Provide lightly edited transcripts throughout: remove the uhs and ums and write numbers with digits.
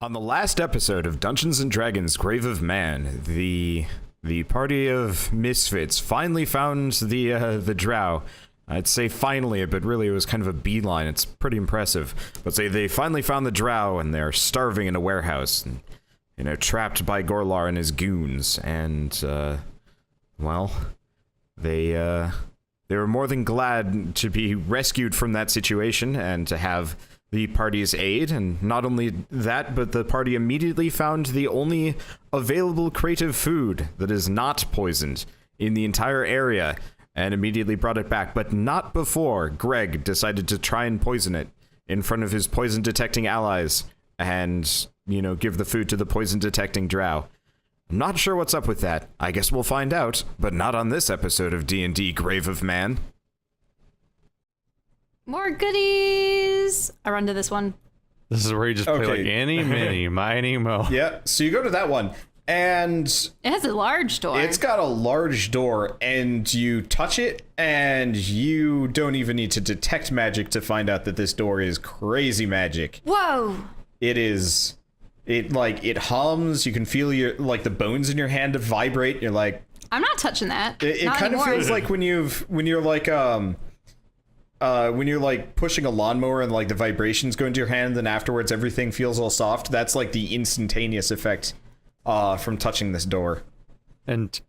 On the last episode of Dungeons & Dragons Grave of Man, the party of misfits finally found the Drow. I'd say finally, but really it was kind of a beeline. It's pretty impressive. But they finally found the Drow, and they're starving in a warehouse, and, trapped by Gorlar and his goons. And well, they were more than glad to be rescued from that situation and to have the party's aid. And not only that, but the party immediately found the only available crate of food that is not poisoned in the entire area, and immediately brought it back, but not before Greg decided to try and poison it in front of his poison-detecting allies and, give the food to the poison-detecting Drow. I'm not sure what's up with that. I guess we'll find out, but not on this episode of D&D Grave of Man. More goodies! I run to this one. This is where you just play like any, mini, miny, mo. Yeah, so you go to that one, and it has a large door. It's got a large door, and you touch it, and you don't even need to detect magic to find out that this door is crazy magic. Whoa! It hums. You can feel the bones in your hand vibrate. You're like, I'm not touching that. It kind of feels like when you're pushing a lawnmower and the vibrations go into your hand, then afterwards everything feels all soft. That's like the instantaneous effect from touching this door. And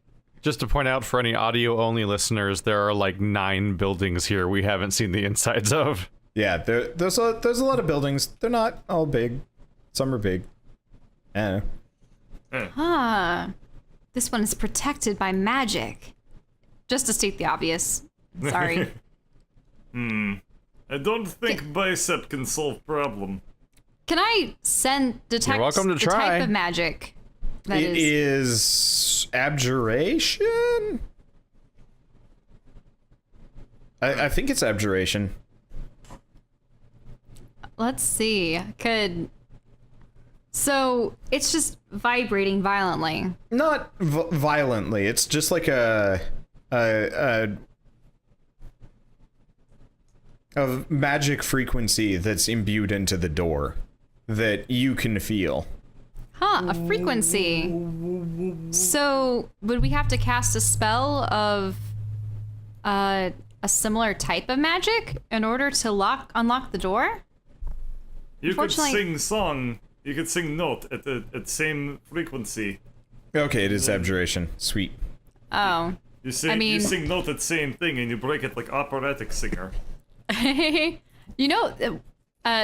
just to point out for any audio-only listeners, there are 9 buildings here we haven't seen the insides of. Yeah, there's a lot of buildings. They're not all big. Some are big. I don't know. This one is protected by magic. Just to state the obvious. Sorry. I don't think bicep can solve problem. Can I detect You're welcome to the try. type of magic? It is abjuration? I think it's abjuration. Let's see. So it's just vibrating violently. Not violently. It's just like a magic frequency that's imbued into the door that you can feel. A frequency. So would we have to cast a spell of a similar type of magic in order to unlock the door? You could sing song. You could sing note at the same frequency. Okay, it is abjuration. Sweet. Oh. You sing note at the same thing and you break it like operatic singer.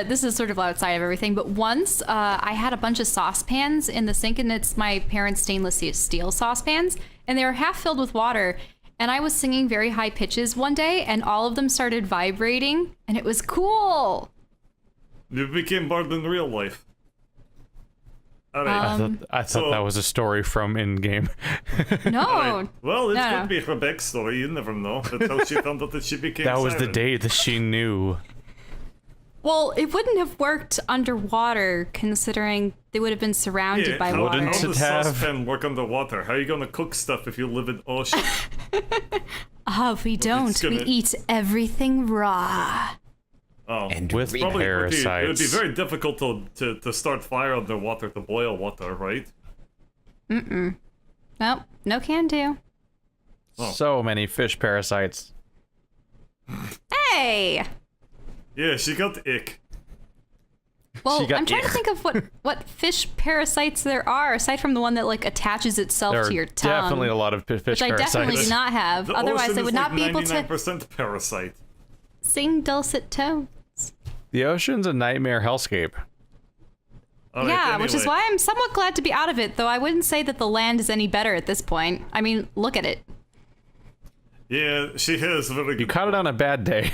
This is sort of outside of everything, but once I had a bunch of saucepans in the sink, and it's my parents' stainless steel saucepans, and they were half filled with water, and I was singing very high pitches one day, and all of them started vibrating, and it was cool. You became Bard in real life. All right. I thought that was a story from in-game. No. Right. Well, it No. could be her backstory. You never know. That's how she found out that she became That was the siren. day that she knew. Well, it wouldn't have worked underwater, considering they would have been surrounded by water. How Wouldn't does it have? saucepan work underwater? How are you gonna cook stuff if you live in ocean? We don't. We eat everything raw. Oh, And With probably it would parasites. be very difficult to start fire underwater to boil water, right? Nope. No can do. So many fish parasites. Hey! Yeah, she got ick. Well, She got I'm trying to ick. think of what fish parasites there are, aside from the one that attaches itself There to your are tongue. definitely a lot of fish which I parasites. definitely do not have. The Otherwise, ocean I is would not like be able to 99% parasite. sing dulcet tones. The ocean's a nightmare hellscape. All right, Yeah, which is anyway. why I'm somewhat glad to be out of it, though I wouldn't say that the land is any better at this point. I mean, look at it. Yeah, she has very good. You caught it on a bad day.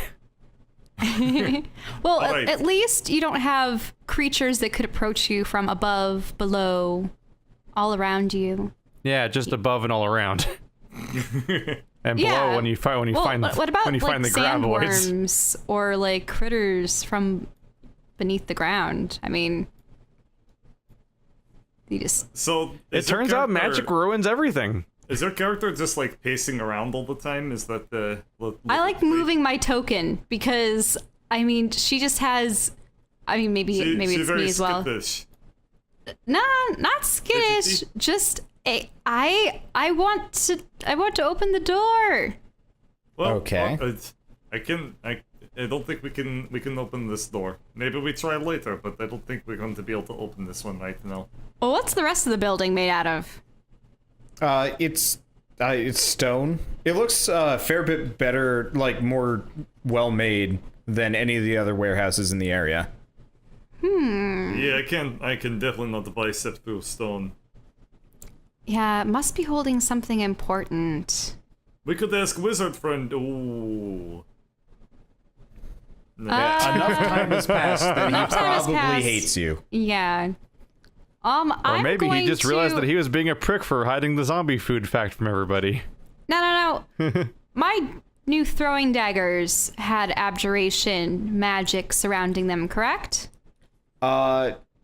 Well, All right. at least you don't have creatures that could approach you from above, below, all around you. Yeah, just above and all around. And Yeah. below when you find What about the graboids. sandworms or critters from beneath the ground? I mean, you just So It turns out magic ruins everything. Is your character just pacing around all the time? Is that the? I like moving my token because I mean she just has. I mean maybe it's very me as well. skittish. not skittish. Just I want to open the door. Well, Okay. I don't think we can open this door. Maybe we try later, but I don't think we're going to be able to open this one right now. Well, what's the rest of the building made out of? It's stone. It looks a fair bit better, like more well made than any of the other warehouses in the area. Yeah, I can definitely not bicep through stone. Yeah, it must be holding something important. We could ask Wizard Friend. Ooh. No. Enough time has passed that he Enough time has probably passed. hates you. Yeah. Or maybe he just realized that he was being a prick for hiding the zombie food fact from everybody. No. My new throwing daggers had abjuration magic surrounding them, correct?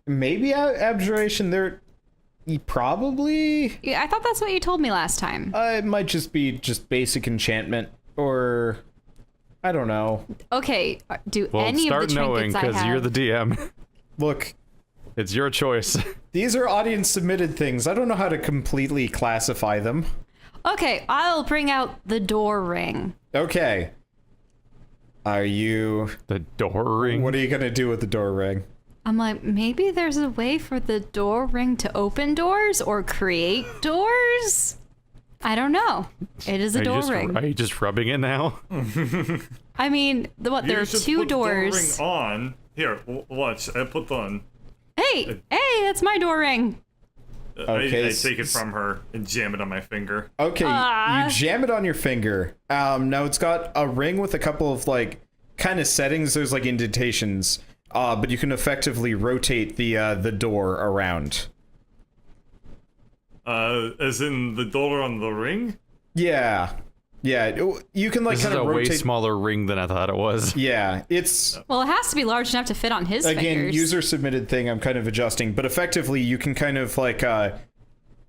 Maybe abjuration. Probably. Yeah, I thought that's what you told me last time. It might just be basic enchantment, or I don't know. Okay, do Well, any of the start knowing trinkets I because have... you're the DM. Look, It's your choice. these are audience submitted things. I don't know how to completely classify them. Okay, I'll bring out the door ring. Okay. Are you... The door ring. What are you gonna do with the door ring? I'm like, maybe there's a way for the door ring to open doors or create doors? I don't know. It is a door ring. Are you just rubbing it now? I mean, there are should two put doors. The door ring on. Here, watch. I put on. Hey, that's my door ring. Okay, I take it from her and jam it on my finger. Okay, you jam it on your finger. Now it's got a ring with a couple of like kind of settings. There's like indentations, but you can effectively rotate the door around. As in the door on the ring? Yeah, you can like This is kind a of way rotate. smaller ring than I thought it was. Yeah, it's Well, it has to be large enough to fit on his again fingers. user submitted thing. I'm kind of adjusting, but effectively you can kind of like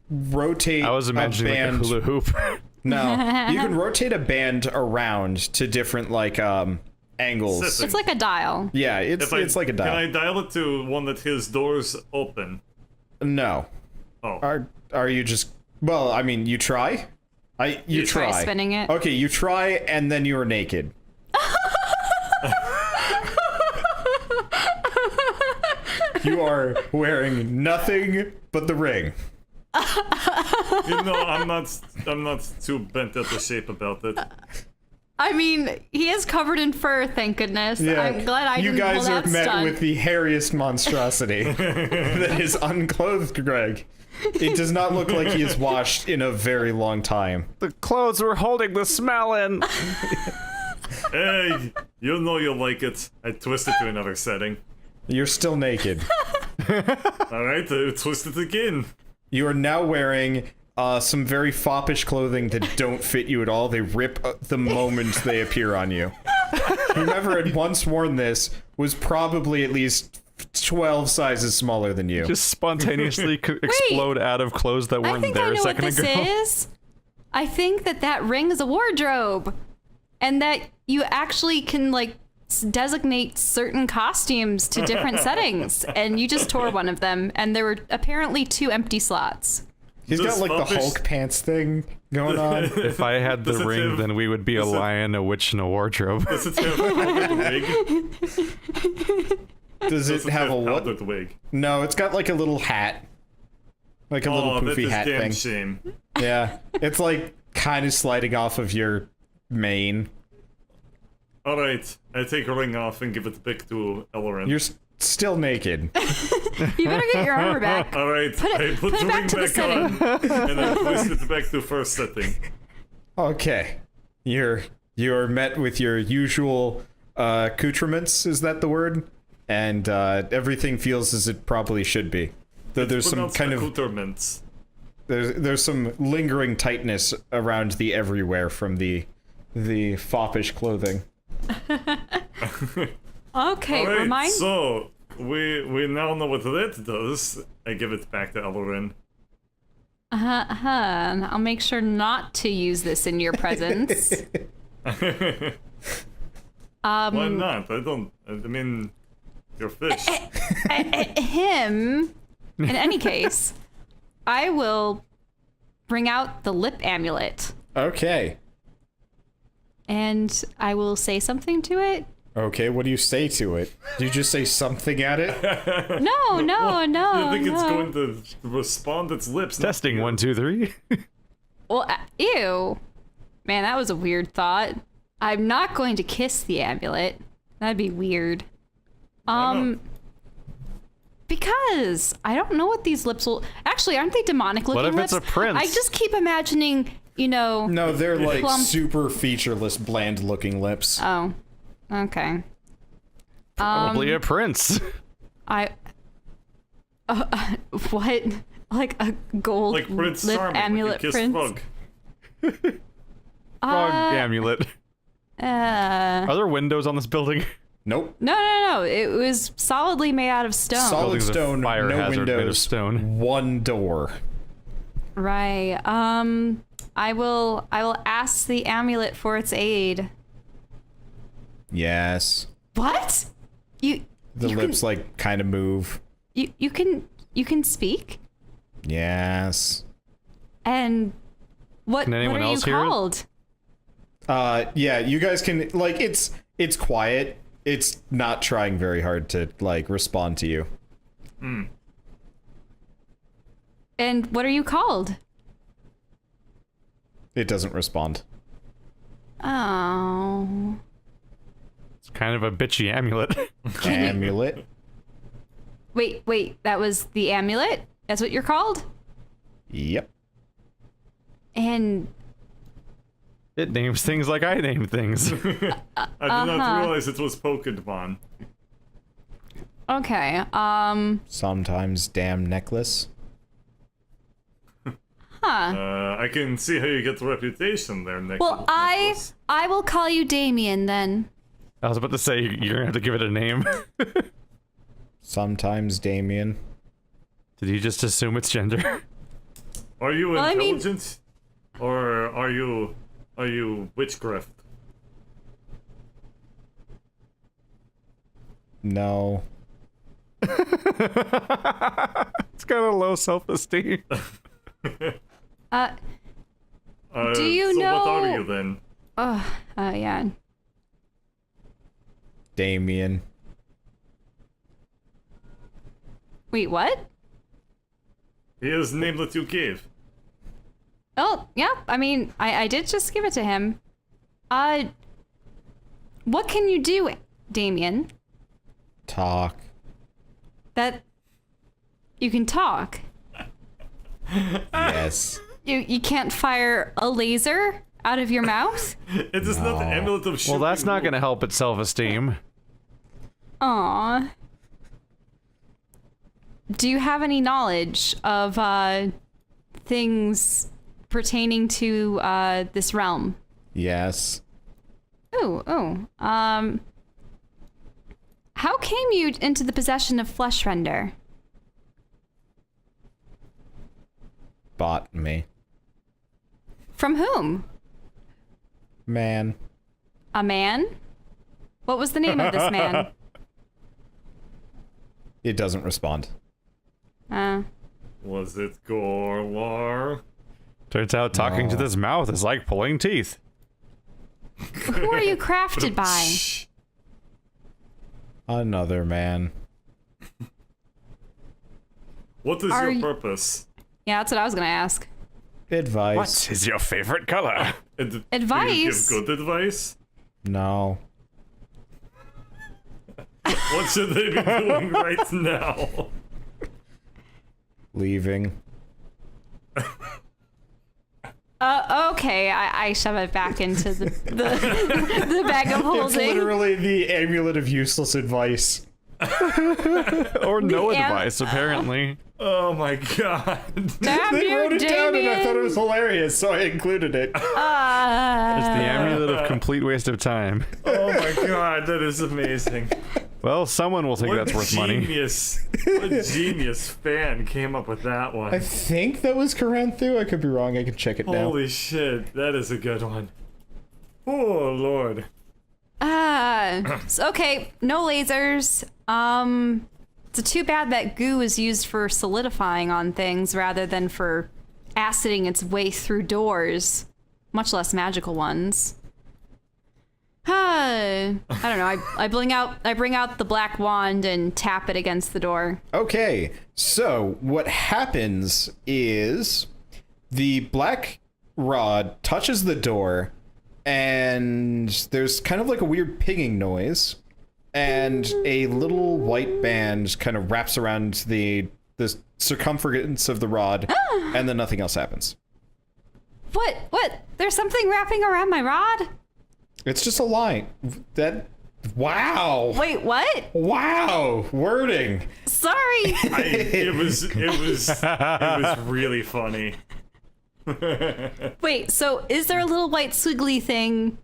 rotate. I was imagining a band. like a hula hoop. No, you can rotate a band around to different like angles. It's like a dial. Yeah, it's like a dial. Can I dial it to one that his doors open? No. Oh. Are you just... Well, I mean, you try? You try spinning it? Okay, you try, and then you are naked. You are wearing nothing but the ring. You know, I'm not too bent out of shape about it. I mean, he is covered in fur, thank goodness. Yeah, I'm glad I didn't you guys pull are that met stunt. with the hairiest monstrosity that is unclothed Greg. It does not look like he is washed in a very long time. The clothes were holding the smell in. Hey, you know you like it. I twist it to another setting. You're still naked. Alright, twist it again. You are now wearing some very foppish clothing that don't fit you at all. They rip the moment they appear on you. Whoever had once worn this was probably at least 12 sizes smaller than you. Just spontaneously explode out of clothes that I weren't think there I a know what second this ago. is. I think that ring is a wardrobe. And that you actually can, like, designate certain costumes to different settings. And you just tore one of them. And there were apparently 2 empty slots. He's got Does like the foppish- Hulk pants thing going on. If I had the Does it ring, have- then we would be a does it- lion, a witch, and a wardrobe. Does it have powdered wig? Does it have a what? powdered wig? No, it's got like a little hat. Like a little Oh, that poofy is hat damn thing. shame. Yeah. It's like kind of sliding off of your mane. Alright, I take a ring off and give it back to Ellorin. You're still naked. You better get your armor back. Alright, Put it- I put put the it back ring to the back setting. on, and I twist it back to first setting. Okay. You're met with your usual accoutrements, is that the word? And everything feels as it probably should be. Though there's some Pronounced kind of accoutrements. there's some lingering tightness around the everywhere from the foppish clothing. Okay, Alright, remind so we now know what that does. I give it back to Ellorin. I'll make sure not to use this in your presence. Why not? I mean, you're fish. Him. In any case, I will bring out the lip amulet Okay. and I will say something to it. Okay, what do you say to it? Do you just say something at it? No, no. You think it's no. going to respond its lips? not Testing you. 1, 2, 3. Well, ew. Man, that was a weird thought. I'm not going to kiss the amulet. That'd be weird. not? Because I don't know what these lips will. Actually, aren't they demonic looking What if lips? it's a prince? I just keep imagining, you know. No, they're like Plump. super featureless, bland-looking lips. Oh, okay. Probably a prince. I. What? Like a gold Like Prince lip Charming, amulet like prince? Frog. Frog amulet. Are there windows on this building? Nope. No. It was solidly made out of stone. Solid Building's a stone, fire no hazard made of windows, stone. one door. Right. I will ask the amulet for its aid. Yes. What? You The you lips like kind of move. you can speak? Yes. And what Can anyone are you else hear it? called? Yeah, you guys can like it's quiet. It's not trying very hard to like respond to you. And what are you called? It doesn't respond. Oh. It's kind of a bitchy amulet. Amulet. Wait, that was the amulet? That's what you're called? Yep. And It names things like I name things. I did not realize it was Pokemon. okay, Sometimes damn necklace. I can see how you get the reputation there, Nick. well, I will call you Damien then. I was about to say, you're gonna have to give it a name. Sometimes Damien. Did you just assume its gender? Are you Well, I mean- intelligent? Or are you witchcraft? No. It's got a low self-esteem. Do you so know- what are you then? Yeah. Damien. Wait, what? He is the name that you gave. Oh, yeah. I mean, I did just give it to him. What can you do, Damien? Talk. That you can talk. Yes. You can't fire a laser out of your mouth? It is not the amulet of shooting. Well, that's not wolf. gonna help its self-esteem. Aw. Do you have any knowledge of things pertaining to this realm? Yes. Ooh. How came you into the possession of Fleshrender? Bought me. From whom? Man. A man? What was the name of this man? It doesn't respond. Was it Gorlar? Turns out talking to this mouth is like pulling teeth. Who are you crafted by? Another man. What is Are your y- purpose? Yeah, that's what I was gonna ask. Advice. What is your favorite color? Advice? Do you give good advice? No. What should they be doing right now? Leaving. Okay, I shove it back into the the bag of It's holding. literally the amulet of useless advice. Or no am- advice, apparently. Oh my god. Damn They you, wrote it down and I thought it Damien! was hilarious, so I included it. It's the amulet of complete waste of time. Oh my god, that is amazing. Well, someone will think What that's worth money. What genius fan came up with that I one? think that was Karanthu. I could be wrong. I can check it now. Holy shit, that is a good one. Oh lord. So, okay, no lasers. It's too bad that goo is used for solidifying on things rather than for aciding its way through doors, much less magical ones. I don't know. I bring out the black wand and tap it against the door. Okay, so what happens is the black rod touches the door, and there's kind of like a weird pinging noise, and a little white band kind of wraps around the circumference of the rod, and then nothing else happens. What? There's something wrapping around my rod? It's just a line. Wow. Wait, what? Wow. Wording. Sorry. It was really funny. Wait, so is there a little white squiggly thing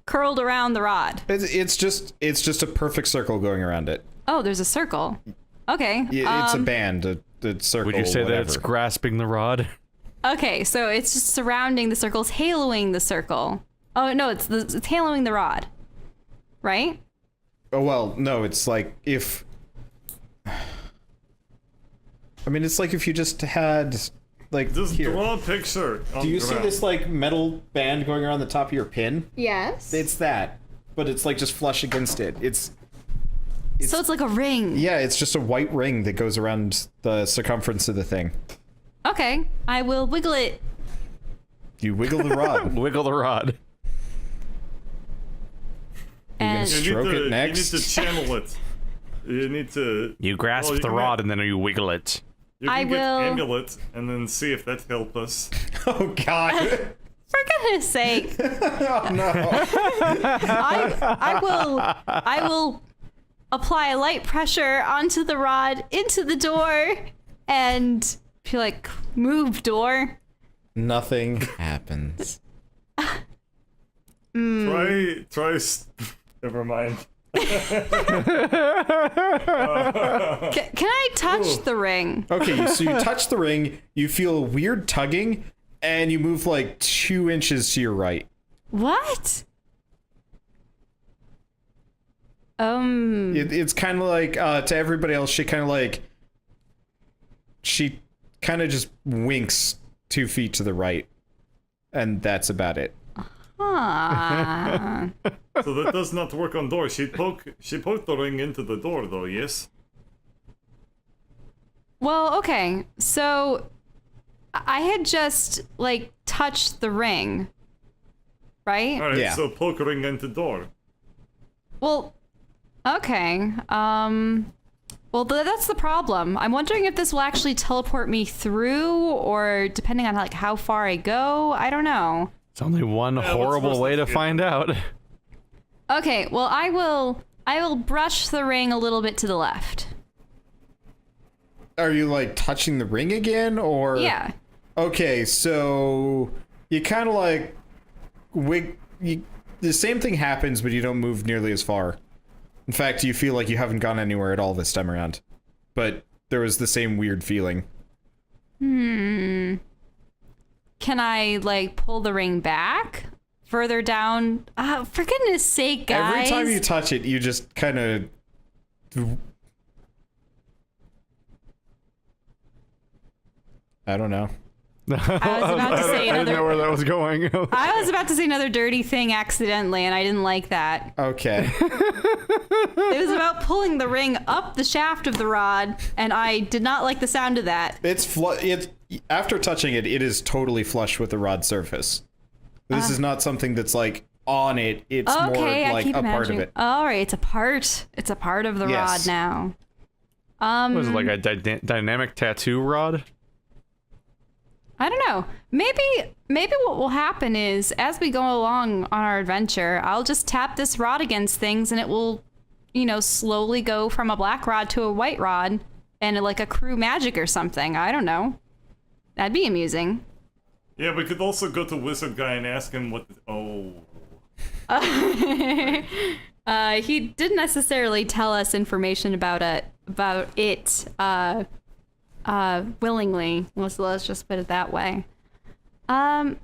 curled around the rod? It's just a perfect circle going around it. Oh, there's a circle. Okay. It's a band, a circle. Would you say whatever. that it's grasping the rod? Okay, so it's just surrounding the circle. It's haloing the circle. Oh, no, it's haloing the rod. Right? Oh, well, no, it's like if... I mean, it's like if you just had, like, Just here. draw a picture. Do you see this, like, metal band going around the top of your pin? Yes. It's that, but it's, like, just flush against it. So it's like a ring. Yeah, it's just a white ring that goes around the circumference of the thing. Okay, I will wiggle it. You wiggle the rod. Wiggle the rod. And Stroke it next. You need to channel it. You need to... You grasp the rod and then you wiggle it. You can I get will- amulet and then see if that helps us. Oh, God. for goodness sake, Oh, no. I will apply light pressure onto the rod into the door and be like, move door. Nothing happens. Never mind. Can I touch the ring? Okay, so you touch the ring, you feel a weird tugging, and you move like 2 inches to your right. What? It's kind of like, to everybody else, she kind of just winks 2 feet to the right. And that's about it. Huh. So that does not work on door. She poked the ring into the door, though. Yes. Well, okay. So I had just like touched the ring, right? All right. Yeah. So poke ring into door. Well, okay. Well, that's the problem. I'm wondering if this will actually teleport me through, or depending on like how far I go. I don't know. It's only one horrible what's way to the- find out. Okay. Well, I will brush the ring a little bit to the left. Are you like touching the ring again, or? Yeah. Okay, so you kind of like the same thing happens, but you don't move nearly as far. In fact, you feel like you haven't gone anywhere at all this time around. But there was the same weird feeling. Can I like pull the ring back further down? For goodness sake, guys! Every time you touch it, you just kind of. I don't know. I was about to say I didn't know another. where that was going. I was about to say another dirty thing accidentally, and I didn't like that. Okay. It was about pulling the ring up the shaft of the rod, and I did not like the sound of that. It's after touching it, it is totally flush with the rod surface. This is not something that's like on it. It's Okay, more I like keep a part of imagining. it. All right, it's a part. It's a part of the Yes. rod now. Was it like a dynamic tattoo rod? I don't know. Maybe what will happen is as we go along on our adventure, I'll just tap this rod against things and it will, slowly go from a black rod to a white rod and like a crew magic or something. I don't know. That'd be amusing. Yeah, we could also go to Wizard Guy and ask him what. He didn't necessarily tell us information about it willingly. Let's just put it that way. So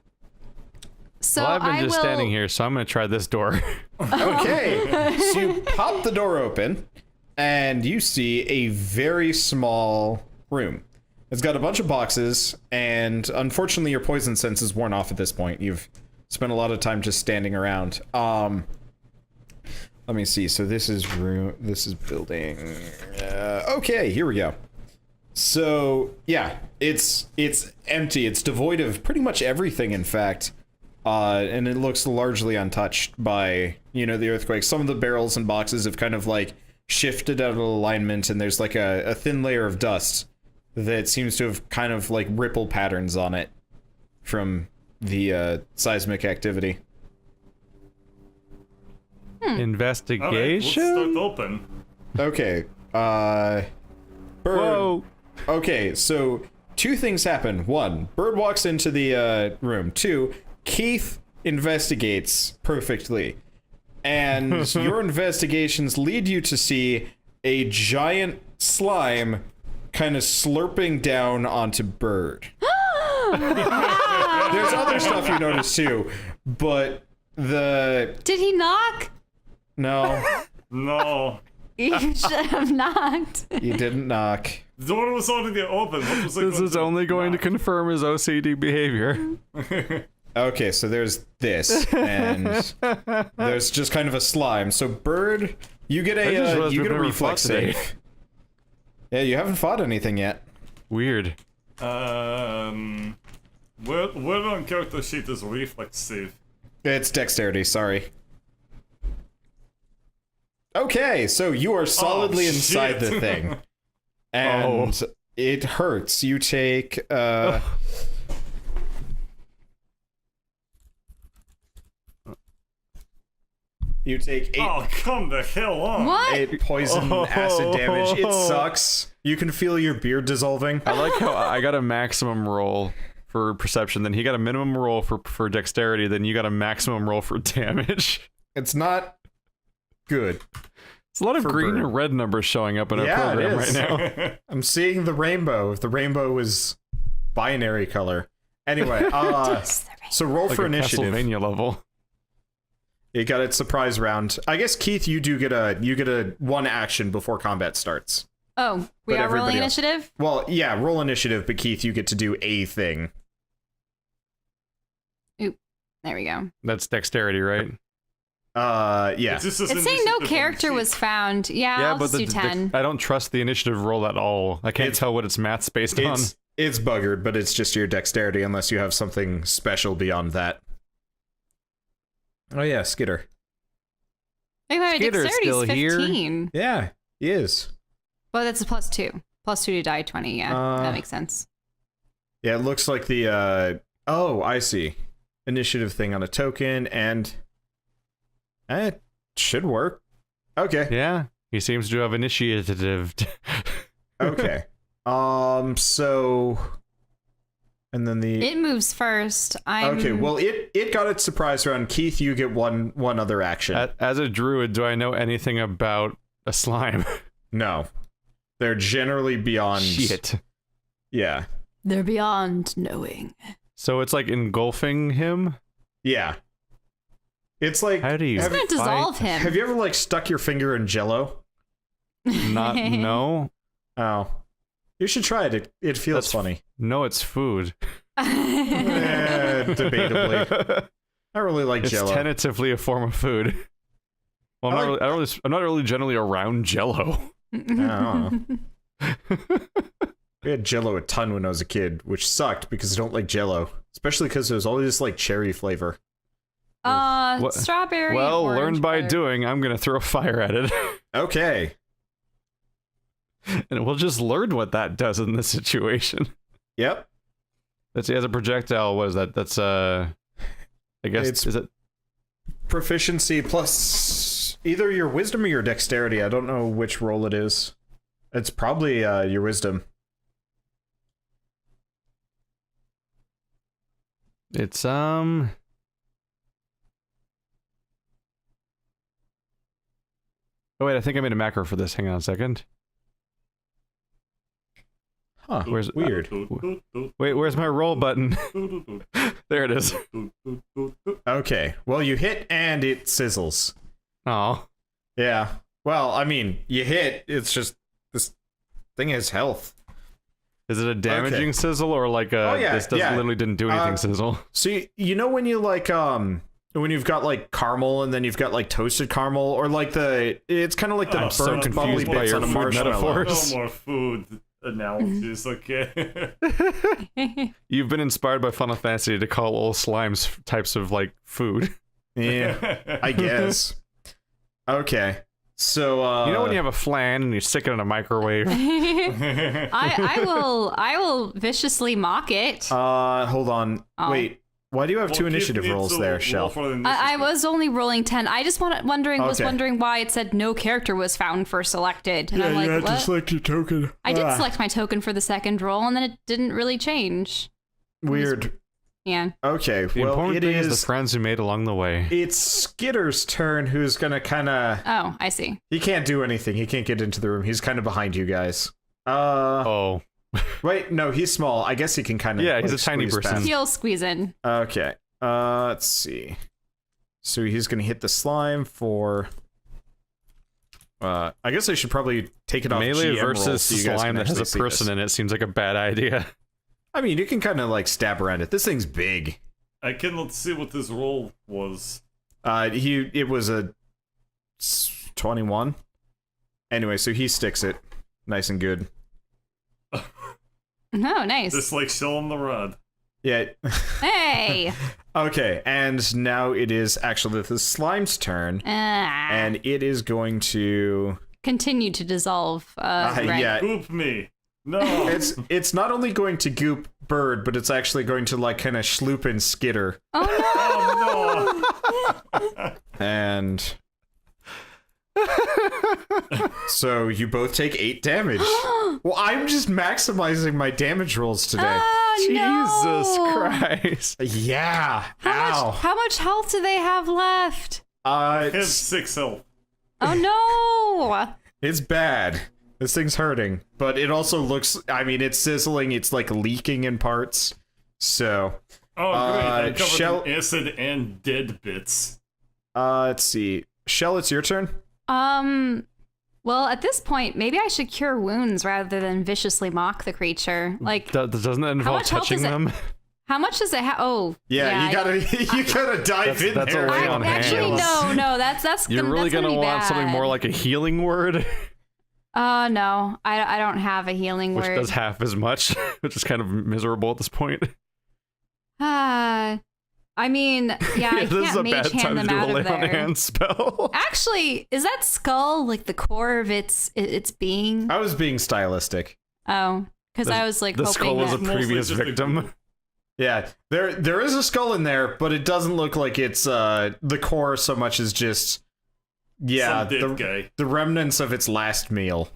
Well, I've been I just will... standing here, so I'm gonna try this door. Okay. So you pop the door open, and you see a very small room. It's got a bunch of boxes, and unfortunately your poison sense is worn off at this point. You've spent a lot of time just standing around. Let me see. So this is room. This is building. Okay, here we go. So yeah, it's empty. It's devoid of pretty much everything, in fact, and it looks largely untouched by the earthquake. Some of the barrels and boxes have kind of like shifted out of alignment, and there's like a thin layer of dust that seems to have kind of like ripple patterns on it from the seismic activity. Investigation. Alright, let's start open. Okay. Bird. Whoa. Okay, so two things happen. One, Bird walks into the room. Two, Keith investigates perfectly. And your investigations lead you to see a giant slime kind of slurping down onto Bird. There's other stuff you notice too, but Did he knock? No. No. You should have knocked. You didn't knock. The door was already open. What was This is only going to confirm his OCD behavior. Okay, so there's this, and there's just kind of a slime. So Bird, you get a reflex save. Yeah, you haven't fought anything yet. Weird. Where on character sheet is reflex save? It's dexterity, sorry. Okay, so you are solidly inside the thing. And it hurts. You take, You take 8, Oh, come the hell on! What? 8 poison acid damage. It sucks. You can feel your beard dissolving. I like how I got a maximum roll for perception, then he got a minimum roll for dexterity, then you got a maximum roll for damage. It's not good. It's a lot of green and red numbers showing up in our program right now. I'm seeing the rainbow. If the rainbow was binary color. Anyway, so roll Like for a initiative. Castlevania level. You got its surprise round. I guess Keith, you get a one action before combat starts. Oh, we But are rolling everybody else- initiative? Well, yeah, roll initiative, but Keith, you get to do a thing. There we go. That's dexterity, right? Yeah. It's It's saying no character was found. Yeah, I'll just do 10. I don't trust the initiative roll at all. I can't tell what its math's based on. It's buggered, but it's just your dexterity unless you have something special beyond that. Oh yeah, Skitter. Maybe my Skitter's dexterity's still here. 15. Yeah, he is. Well, that's a +2. +2 to die 20, yeah. That makes sense. Yeah, it looks like the oh, I see. Initiative thing on a token, and it should work. Okay. Yeah, he seems to have initiative. Okay. So, and then the It moves first. okay. Well, it got its surprise round. Keith, you get one other action. As a druid, do I know anything about a slime? No, they're generally beyond. Shit. Yeah. They're beyond knowing. So it's like engulfing him? Yeah. It's like. How do you It's gonna dissolve him. Have you ever like stuck your finger in Jello? Not no. Oh, you should try it. It feels funny. No, it's food. Debatably. I really like It's Jello. tentatively a form of food. Well, I'm not really generally around Jello. I don't know. We had Jello a ton when I was a kid, which sucked because I don't like Jello, especially because there's always this like cherry flavor. What- Strawberry. Well, orange learned by color. doing. I'm gonna throw fire at it, Okay. and we'll just learn what that does in this situation. Yep. That's as a projectile. What is that? That's I guess is it? Proficiency plus either your wisdom or your dexterity. I don't know which roll it is. It's probably your wisdom. It's Oh wait, I think I made a macro for this. Hang on a second. Huh. Where's- Weird. Wait, where's my roll button? There it is. Okay. Well, you hit and it sizzles. Oh, Yeah. Well, I mean, you hit. It's just this thing has health. Is it a damaging Okay. sizzle or like a this literally didn't do anything sizzle? So you know when you like when you've got like caramel and then you've got like toasted caramel or like it's kind of like the I'm so burnt bubbly confused by bits your on a food marshmallow. metaphors. No more food analogies, okay? You've been inspired by Final Fantasy to call all slimes types of like food. Yeah, I guess. Okay. So You know when you have a flan and you stick it in a microwave? I will viciously mock it. hold on. Oh. Wait. Why do you have Well, two Keith initiative needs rolls to there, roll Shell? for the I initiative. was only rolling 10. I just was Okay. wondering why it said no character was found for selected. And I'm like, what? select your token. I did select my token for the second roll, and then it didn't really change. Weird. Yeah. Okay, The well, important it thing is is. the friends we made along the way. It's Skitter's turn, who's gonna kind of. Oh, I see. He can't do anything. He can't get into the room. He's kind of behind you guys. Oh. Wait, no, he's small. I guess he can kind of. Yeah, he's a tiny person. He'll squeeze in. Okay. Let's see. So he's gonna hit the slime for. I guess I should probably take it off Melee GM roll versus so you guys slime can that has actually a see person this. in it seems like a bad idea. I mean, you can kind of like stab around it. This thing's big. I cannot see what his roll was. It was a 21. Anyway, so he sticks it, nice and good. Oh, nice. Just like Shell on the rod. Yeah. Hey. Okay, and now it is actually the slime's turn, and it is going to. Continue to dissolve. Right. Yeah, Goop me. No. it's not only going to goop Bird, but it's actually going to like kind of schloop and skitter, Oh Oh and so you both take 8 damage. Well, I'm just maximizing my damage rolls no. today. Jesus no. Christ. Yeah. Ow. How much health do they have left? no. His It's 6 health. Oh no. it's bad. This thing's hurting, but it also looks. I mean, it's sizzling. It's like leaking in parts. So, Oh, great. I'm covered Shell. in acid and dead bits. Let's see. Shell, it's your turn. Well, at this point, maybe I should cure wounds rather than viciously mock the creature. Like, Doesn't that involve much health touching is it? them? how much does it have? Oh, Yeah, you gotta you gotta dive in that's a there. lay I, on actually, hands. no, that's You're really that's gonna be want something bad. more like a healing word, No, I don't have a healing which word. does half as much, which is kind of miserable at this point. I mean, yeah, I This is a can't bad mage time hand to them do a out of lay on there. hand spell. Actually, is that skull like the core of its being? I was being stylistic. Oh, because I was like The hoping skull was a that. Mostly previous just a victim. goop. Yeah, there is a skull in there, but it doesn't look like it's the core so much as just Some dead guy. the remnants of its last meal.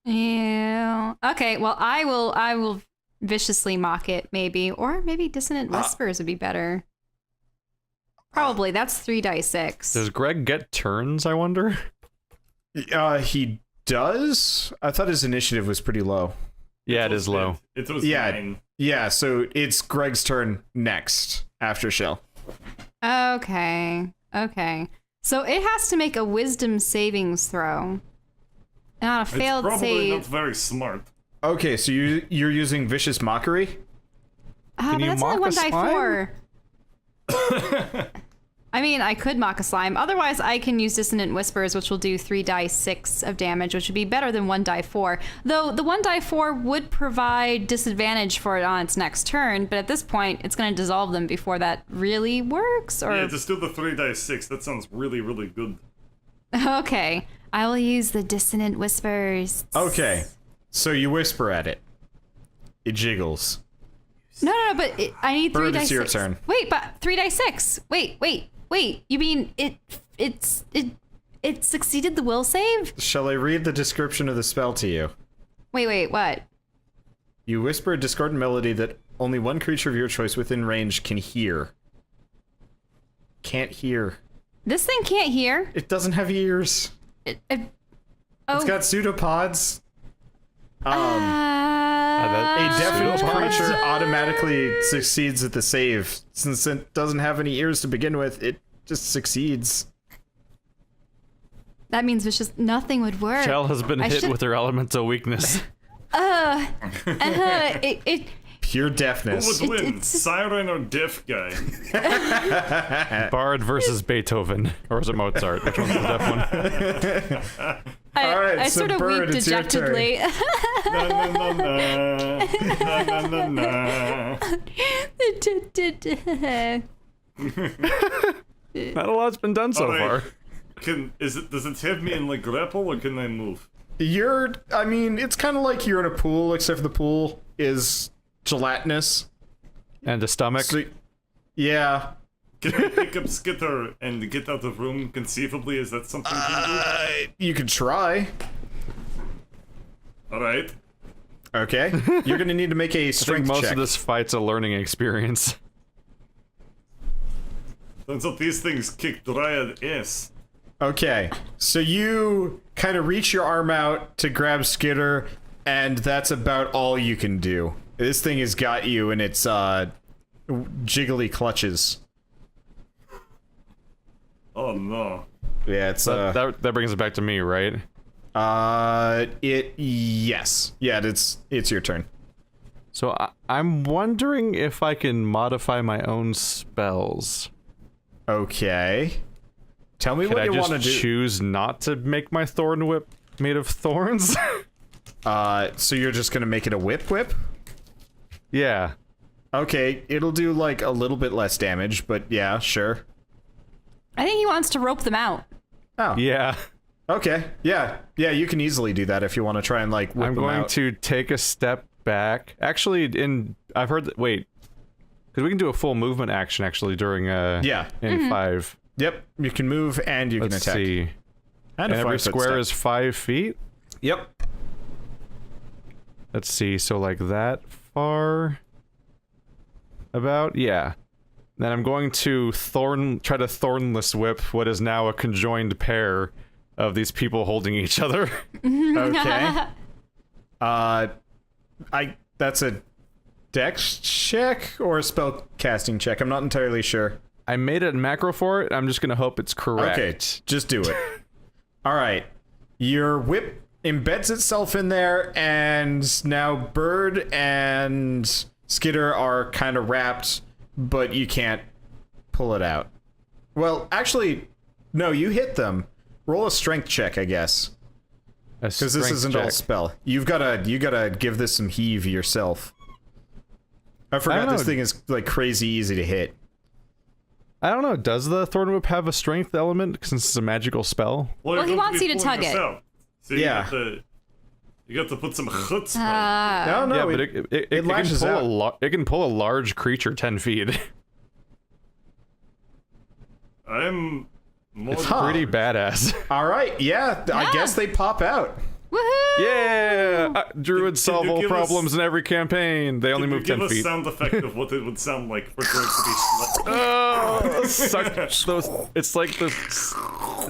Yeah. Okay. Well, I will viciously mock it, maybe, or maybe dissonant whispers would be better. Probably. That's 3 die 6. Does Greg get turns, I wonder? He does. I thought his initiative was pretty low. Yeah, it is low. It was Yeah. 9. Yeah, so it's Greg's turn next after Shell. Okay. So it has to make a wisdom savings throw. And on a It's failed probably save. not very smart. Okay, so you're using vicious mockery. Can But you that's only mock 1 a die slime? 4. I mean, I could mock a slime. Otherwise, I can use Dissonant Whispers, which will do 3 die 6 of damage, which would be better than 1 die 4. Though the 1 die 4 would provide disadvantage for it on its next turn, but at this point, it's going to dissolve them before that really works. Or Yeah, just do the 3 die 6. That sounds really, really good. okay, I will use the Dissonant Whispers. Okay, so you whisper at it. It jiggles. No, but I need 3 Bird, die it's your 6. turn. Wait, but 3 die 6. Wait. You mean it succeeded the will save? Shall I read the description of the spell to you? Wait, what? You whisper a discordant melody that only one creature of your choice within range can hear. Can't hear. This thing can't hear. It doesn't have ears. Oh, It's got pseudopods. A that- deafened Pseudopods? creature automatically succeeds at the save. Since it doesn't have any ears to begin with, it just succeeds. That means it's just nothing would work. Shell has been hit should- with her elemental weakness. Pure Who deafness. would win, it's- Siren or Deaf Guy? Bard versus Beethoven. Or was it Mozart? Which one's the deaf one? All right, I so sort of Bird, weep it's your turn. dejectedly. Na, na, na, na. Na, na, na, na. Not a lot's been done so Alright. far. Does it have me in like grapple or can I move? I mean, it's kind of like you're in a pool, except for the pool is gelatinous. And a stomach. So, yeah. Can I pick up Skitter and get out of room conceivably? Is that something you can You could try. do? Alright. Okay. You're gonna need to make a I think strength most check. of this fight's a learning experience. Turns out these things kick Dryad ass. Okay. So you kind of reach your arm out to grab Skitter, and that's about all you can do. This thing has got you in its jiggly clutches. Oh no. Yeah, it's That brings it back to me, right? yes. Yeah, it's your turn. So I'm wondering if I can modify my own spells. Okay. Tell me Can what I you just want to do. choose not to make my thorn whip made of thorns? So you're just gonna make it a whip? Yeah. Okay, it'll do like a little bit less damage, but yeah, sure. I think he wants to rope them out. Oh. Yeah. Okay. Yeah. Yeah, you can easily do that if you want to try and like whip I'm them going out. to take a step back. Actually, I've heard that. Wait. Because we can do a full movement action actually during Yeah. in 5. Yep. You can move and you Let's can attack. see. And, And a every 5-foot square step. is 5 feet. Yep. Let's see. So like that far. About, yeah. Then I'm going to try to thornless whip what is now a conjoined pair of these people holding each other. Okay. That's a dex check or a spell casting check. I'm not entirely sure. I made a macro for it. I'm just gonna hope it's correct. Okay, just do it. All right. Your whip embeds itself in there, and now Bird and Skitter are kind of wrapped, but you can't pull it out. Well, actually, no, you hit them. Roll a strength check, I guess. Because this isn't all spell. You gotta give this some heave yourself. I forgot know. this thing is like crazy easy to hit. I don't know. Does the Thorn Whip have a strength element since it's a magical spell? Well, he wants you to tug it. So Yeah. you got to put some chutzpah. No, yeah, but it can lashes pull out. it can pull a large creature 10 feet. I'm more It's hot. Pretty badass. All right, yeah, I guess they pop out. Woohoo! Yeah! Druids Can solve you all give problems in every campaign. They only Can you move give 10 a feet. sound effect of what it would sound like for druids to be Oh, it's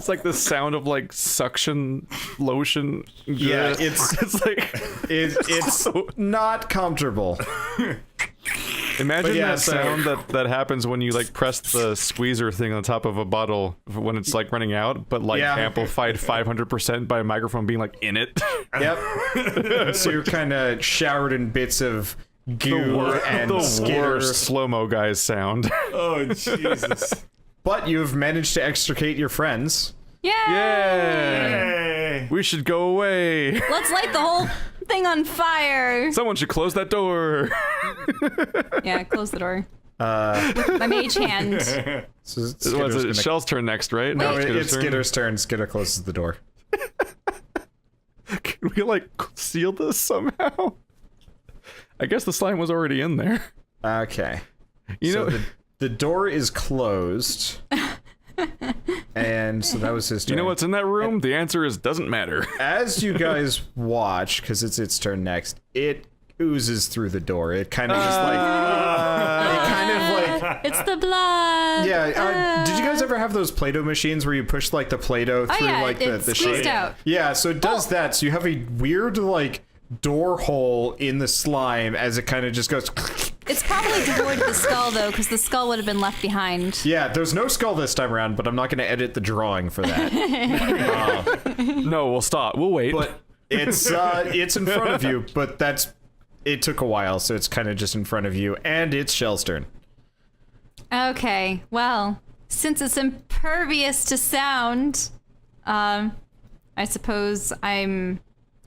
like the sound of like suction lotion. Yeah, it's like It's not comfortable. imagine But yeah, that so- sound that happens when you like press the squeezer thing on top of a bottle when it's like running out, but like Yeah. amplified 500% by a microphone being like in it. Yep. So you're kind of showered in bits of goo and the skitter. worst slow-mo guys sound. Oh Jesus! But you've managed to extricate your friends. Yay! Yeah. Hey. We should go away. Let's light the whole thing on fire. Someone should close that door. Yeah, close the door. With my mage hand. So What's Skitter's it? gonna- Shell's turn next, right? No, Skitter's it's turn? Skitter's turn. Skitter closes the door. Can we like seal this somehow? I guess the slime was already in there. Okay. You So know, the door is closed. And so that was his turn. you know what's in that room? The answer is doesn't matter. As you guys watch, because it's its turn next, it oozes through the door. It kind of just like... it kind of like... It's the blood. Yeah, did you guys ever have those Play-Doh machines where you push like the Play-Doh through yeah, like it's the squeezed shape? out. Yeah, so it does that. So you have a weird like door hole in the slime as it kind of just goes. It's probably devoid of the skull, though, because the skull would have been left behind. Yeah, there's no skull this time around, but I'm not going to edit the drawing for that. No, we'll stop. We'll wait. But it's in front of you, but it took a while, so it's kind of just in front of you, and it's Shell's turn. Okay, well, since it's impervious to sound, I suppose I'm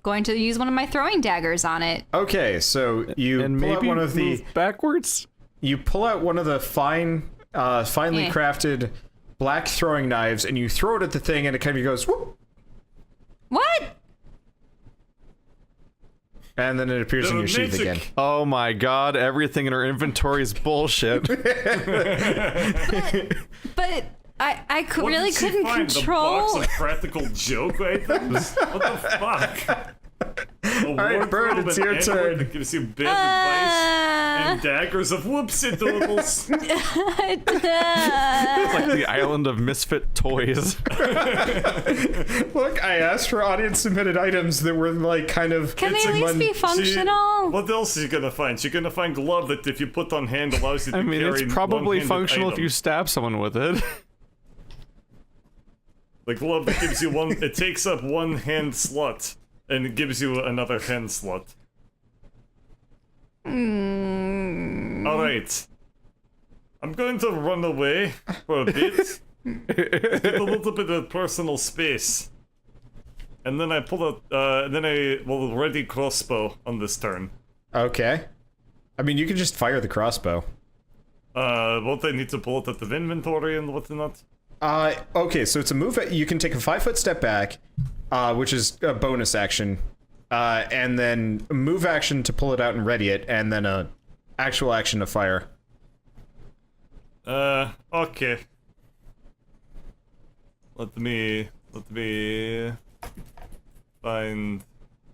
going to use one of my throwing daggers on it. Okay, so you and pull out maybe one of the move backwards. you pull out one of the finely crafted black throwing knives, and you throw it at the thing, and it kind of goes whoop, What? and then it appears in your sheath magic. again. Oh my god, everything in our inventory is bullshit. But I What really did she couldn't find? control. The box of practical joke items? What the fuck? Alright, Bird, it's your turn. That gives you bad advice and daggers of whoopsie-doodles. It's like the island of misfit toys. Look, I asked for audience-submitted items that were like kind of. Can they it's at like least be functional? What else is she gonna find? She's gonna find glove that if you put on hand allows you to I mean, carry it's probably one-handed functional if item. you stab someone with it. The glove that gives you one, it takes up one hand slot, and it gives you another hand slot. Alright. I'm going to run away for a bit. Get a little bit of personal space. And then I pull out, then I will ready crossbow on this turn. Okay. I mean, you can just fire the crossbow. Won't I need to pull it out of inventory and whatnot? Okay, so it's a move. You can take a 5-foot step back, which is a bonus action, and then a move action to pull it out and ready it, and then a actual action to fire. Okay. Let me find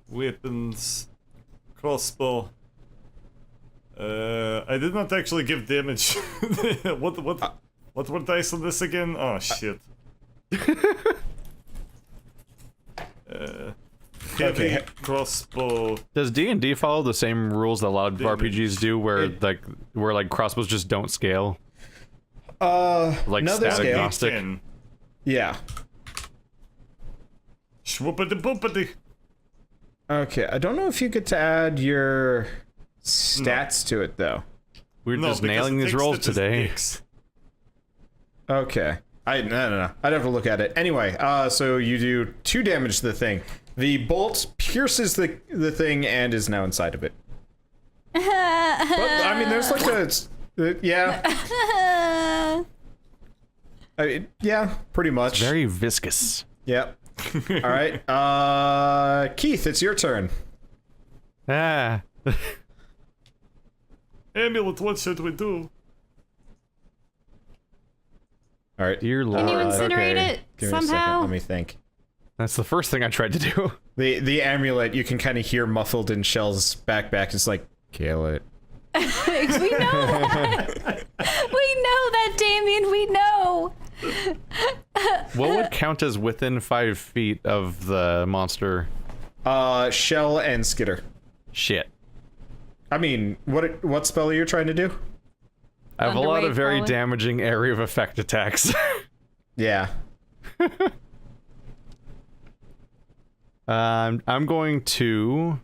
weapons, crossbow. I did not actually give damage. What were dice on this again? Oh shit. Heavy crossbow. Does D&D follow the same rules that a lot of RPGs do, where like crossbows just don't scale? Like no, they stat scale. agnostic. 10. Yeah. Swoopity boopity. Okay, I don't know if you get to add your stats to it though. We're No, just because nailing it these takes rolls statistics. Okay. today. No. I'd have to look at it. Anyway, so you do 2 damage to the thing. The bolt pierces the thing and is now inside of it. But, I mean, there's like yeah. I mean, yeah, pretty much. Very viscous. Yep. All right. Keith, it's your turn. Ah. Amulet, what should we do? All right. Dear Lord. Can you incinerate Okay. it Give me a second. somehow? Let me think. That's the first thing I tried to do. The amulet, you can kind of hear muffled in Shell's backpack. It's like, kill it. We know that. We know that, Damien. We know. What would count as within 5 feet of the monster? Shell and Skitter. Shit. I mean, what spell are you trying to do? I have a lot Thunderwave, of very probably. damaging area of effect attacks. Yeah. I'm going to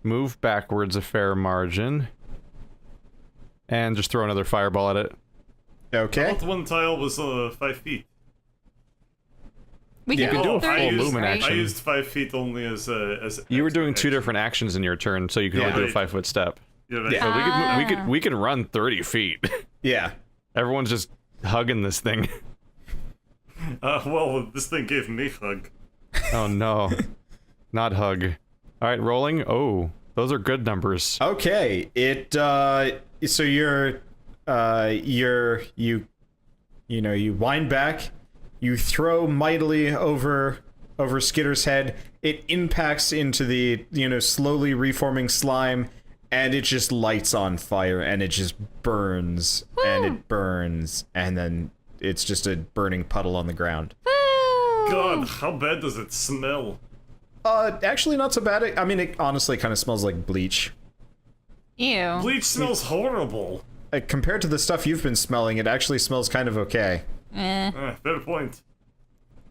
move backwards a fair margin and just throw another fireball at it. Okay. That one tile was 5 feet. We Yeah. can You can do do a full threes, lumen right? action. I used 5 feet only as You were doing extra 2 action. different actions in your turn, so you can only do a Right. 5-foot step. You're right. Yeah. So we can run 30 feet. Yeah. Everyone's just hugging this thing. Well, this thing gave me hug. Oh no. Not hug. Alright, rolling. Oh, those are good numbers. Okay. So you wind back, you throw mightily over Skitter's head. It impacts into the, slowly reforming slime, and it just lights on fire, and it just burns, and it burns, and then it's just a burning puddle on the ground. Woo! God, how bad does it smell? Actually not so bad. I mean, it honestly kind of smells like bleach. Ew. Bleach smells horrible. Compared to the stuff you've been smelling, it actually smells kind of okay. Fair point.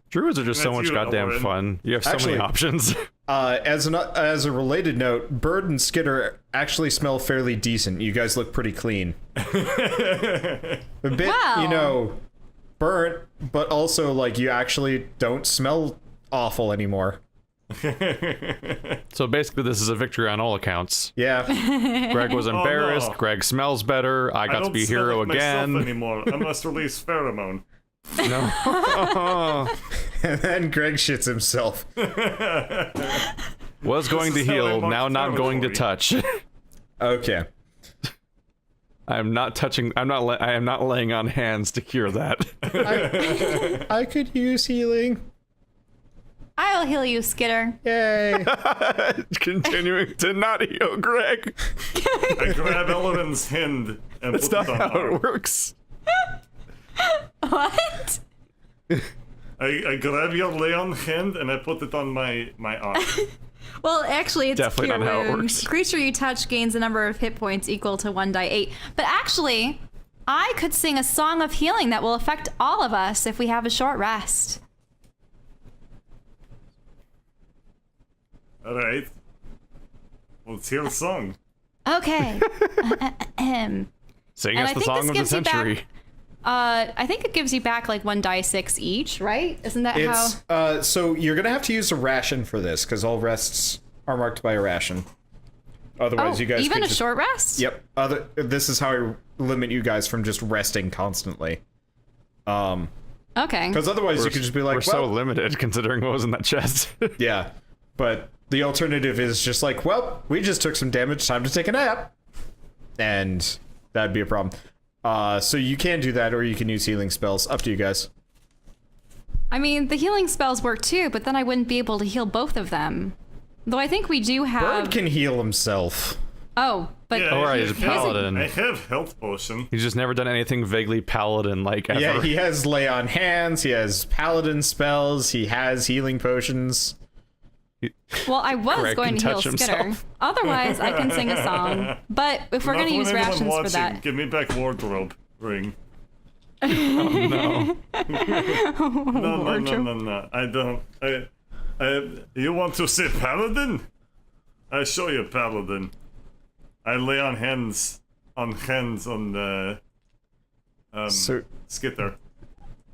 Druids are just so much goddamn fun. You have so many options. As a related note, Bird and Skitter actually smell fairly decent. You guys look pretty clean. A bit, Wow. Burnt, but also like you actually don't smell awful anymore. So basically, this is a victory on all accounts. Yeah. Greg was embarrassed. no. Greg smells better. I got to be hero like again. myself anymore. I must release pheromone. No. And then Greg shits himself. Was going to is how I heal, mark now not going to touch. Okay. I am not laying on hands to cure that. I could use healing. I'll heal you, Skitter. Yay. Continuing to not heal Greg. I grab Eleven's hand and That's put not it on how arm. it works. What? I grab your Leon hand and I put it on my arm. Well, actually, it's Definitely cure not how it wounds. works. Creature you touch gains a number of hit points equal to 1d8. But actually, I could sing a song of healing that will affect all of us if we have a short rest. Alright. Let's hear the song. Okay. Sing And us I the think song this of the gives you back- century. I think it gives you back like 1d6 each, right? Isn't that how? It's so you're gonna have to use a ration for this because all rests are marked by a ration. Otherwise, you guys even could a just, short rest? Yep. This is how I limit you guys from just resting constantly. Okay. Because otherwise you could just be like, We're so well, limited considering what was in that chest. yeah. But the alternative is just like, well, we just took some damage. Time to take a nap, and that'd be a problem. So you can do that, or you can use healing spells. Up to you guys. I mean, the healing spells work too, but then I wouldn't be able to heal both of them. Though I think we do have... Bird can heal himself. Oh, but... Yeah, Alright, he's a paladin. I have health potion. He's just never done anything vaguely paladin-like ever. Yeah, he has lay on hands. He has paladin spells. He has healing potions. Well, I was Greg going can to heal touch Skitter. himself. Otherwise, I can sing a song. But if we're Not going to when use anyone rations watching. for that... Give me back wardrobe ring. No. No. I don't. You want to say paladin? I show you paladin. I lay on hands on the So, Skitter.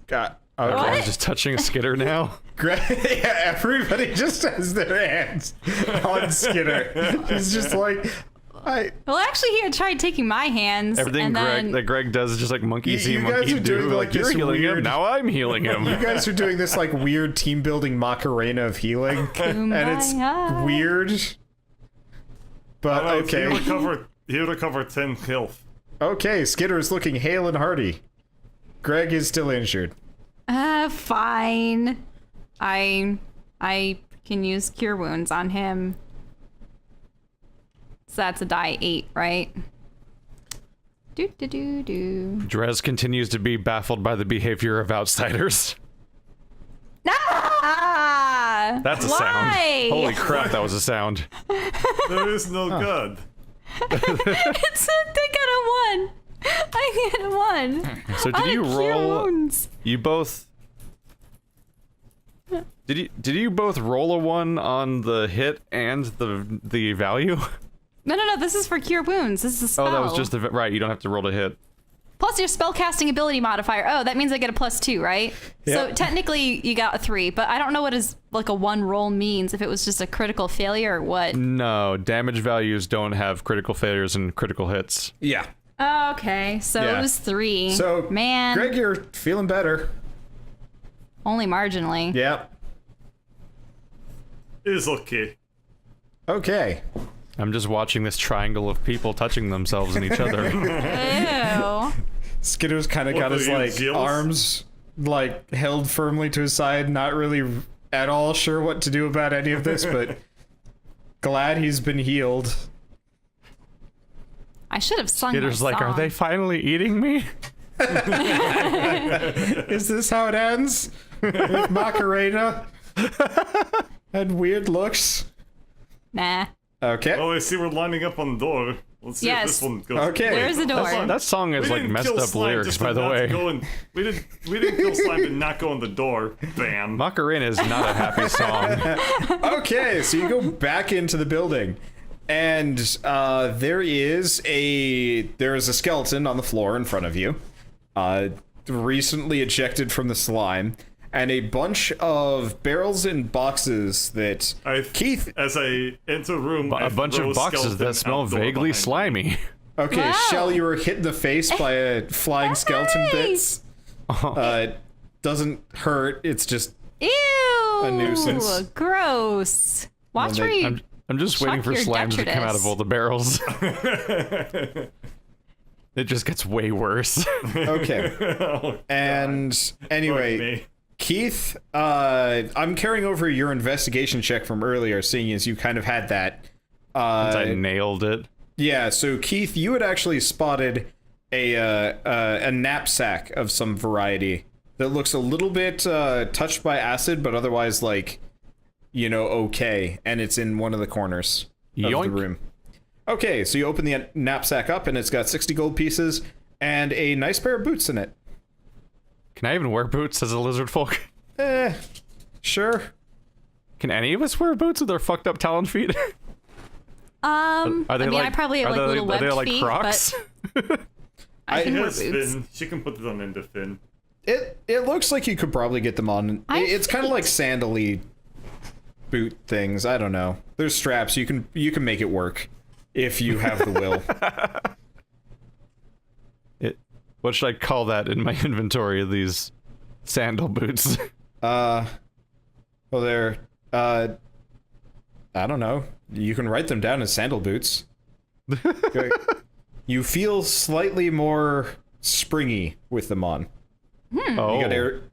God. What? Okay. Greg's just touching a skitter now. Yeah, everybody just has their hands on Skitter. He's just like, Well, actually, he had tried taking my hands, Everything and then... that Greg does is just like monkey see, you monkey guys are do. doing, like, You're this healing him, weird- now I'm healing him. you guys are doing this like weird team building Macarena of healing, and it's Kumbaya. weird. But Alright, okay, He'll recover 10 health. okay, Skitter is looking hale and hearty. Greg is still injured. Fine. I can use cure wounds on him. So that's a die 8, right? Do. Drez continues to be baffled by the behavior of outsiders. Ah! That's a Why? sound. Holy crap, that was a sound. There is no god. It's I got a 1. I got a 1. So On did you a cure roll? wounds. You both. Did you both roll a 1 on the hit and the value? No. This is for cure wounds. This is a spell. Oh, that was just the right. You don't have to roll to hit. Plus your spellcasting ability modifier. Oh, that means I get a +2, right? So Yep. technically you got a 3, but I don't know what is like a 1 roll means, if it was just a critical failure or what. No, damage values don't have critical failures and critical hits. Yeah. Okay, so Yeah. it was 3. So, man, Greg, you're feeling better. only marginally. Yep. It's okay. Okay. I'm just watching this triangle of people touching themselves and each other. Ew. Skitter's kind of What, got his are you like jealous? arms like held firmly to his side, not really at all sure what to do about any of this, but glad he's been healed. I should have sung Skitter's my like, are song. they finally eating me? Is this how it ends? With Macarena? had weird looks. Nah. Okay. Oh, I see we're lining up on the door. Let's see if this one goes. Okay. Where's the door? That song is like messed up lyrics, by the way. We didn't kill slime to not go in the door. Bam. Macarena is not a happy song. Okay, so you go back into the building, and there is a skeleton on the floor in front of you, recently ejected from the slime, and a bunch of barrels and boxes that Keith. As I enter the room, A bunch of boxes that smell vaguely slimy. Okay, Wow. Shell, you were hit in the face by a flying skeleton bits. Doesn't hurt. It's just Ew. a nuisance. Gross. Watch Well, where they- you. I'm just waiting for your slimes to come out of detritus. all the barrels. It just gets way worse. okay. Oh, And fuck anyway, me. Keith, I'm carrying over your investigation check from earlier, seeing as you kind of had that. I nailed it. Yeah, so Keith, you had actually spotted a knapsack of some variety that looks a little bit touched by acid, but otherwise like, okay, and it's in one of the corners of Yoink. the room. Okay, so you open the knapsack up, and it's got 60 gold pieces and a nice pair of boots in it. Can I even wear boots as a lizard folk? Sure. Can any of us wear boots with our fucked up talon feet? I probably have like little webbed are they like feet, Crocs? but I can wear Yes, boots. Finn. She can put them into Finn. It looks like you could probably get them on. It's kind of like sandally boot things. I don't know. There's straps. You can make it work if you have the will. What should I call that in my inventory of these sandal boots? Well, they're I don't know. You can write them down as sandal boots. Okay. You feel slightly more springy with them on. Oh,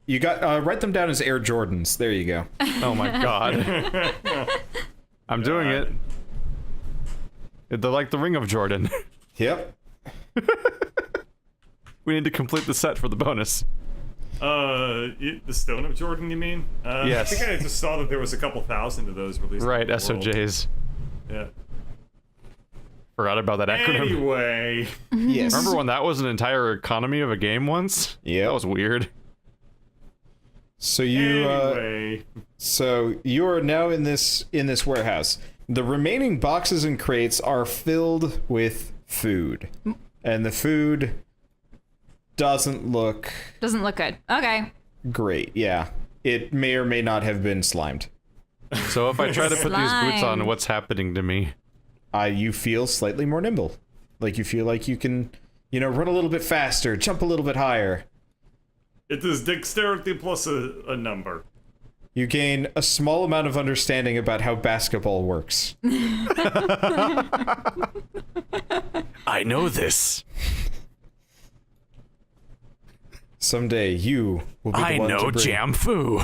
You got write them down as Air Jordans. There you go. oh my god. I'm doing it. They're like the Ring of Jordan. Yep. We need to complete the set for the bonus. The Stone of Jordan, you mean? Yes. I think I just saw that there was a couple thousand of those released. Right, around the world. SOJs. Yeah. Forgot about that acronym. Anyway. Yes. Remember when that was an entire economy of a game once? Yeah. That was weird. So you Anyway. So you are now in this warehouse. The remaining boxes and crates are filled with food, and the food doesn't look Doesn't look good. Okay. great. Yeah, it may or may not have been slimed. So if I try to put these boots on, Slime. what's happening to me? You feel slightly more nimble, like you feel like you can, run a little bit faster, jump a little bit higher. It is dexterity plus a number. You gain a small amount of understanding about how basketball works. I know this. Someday you will be the I one know to bring. Jam Fu.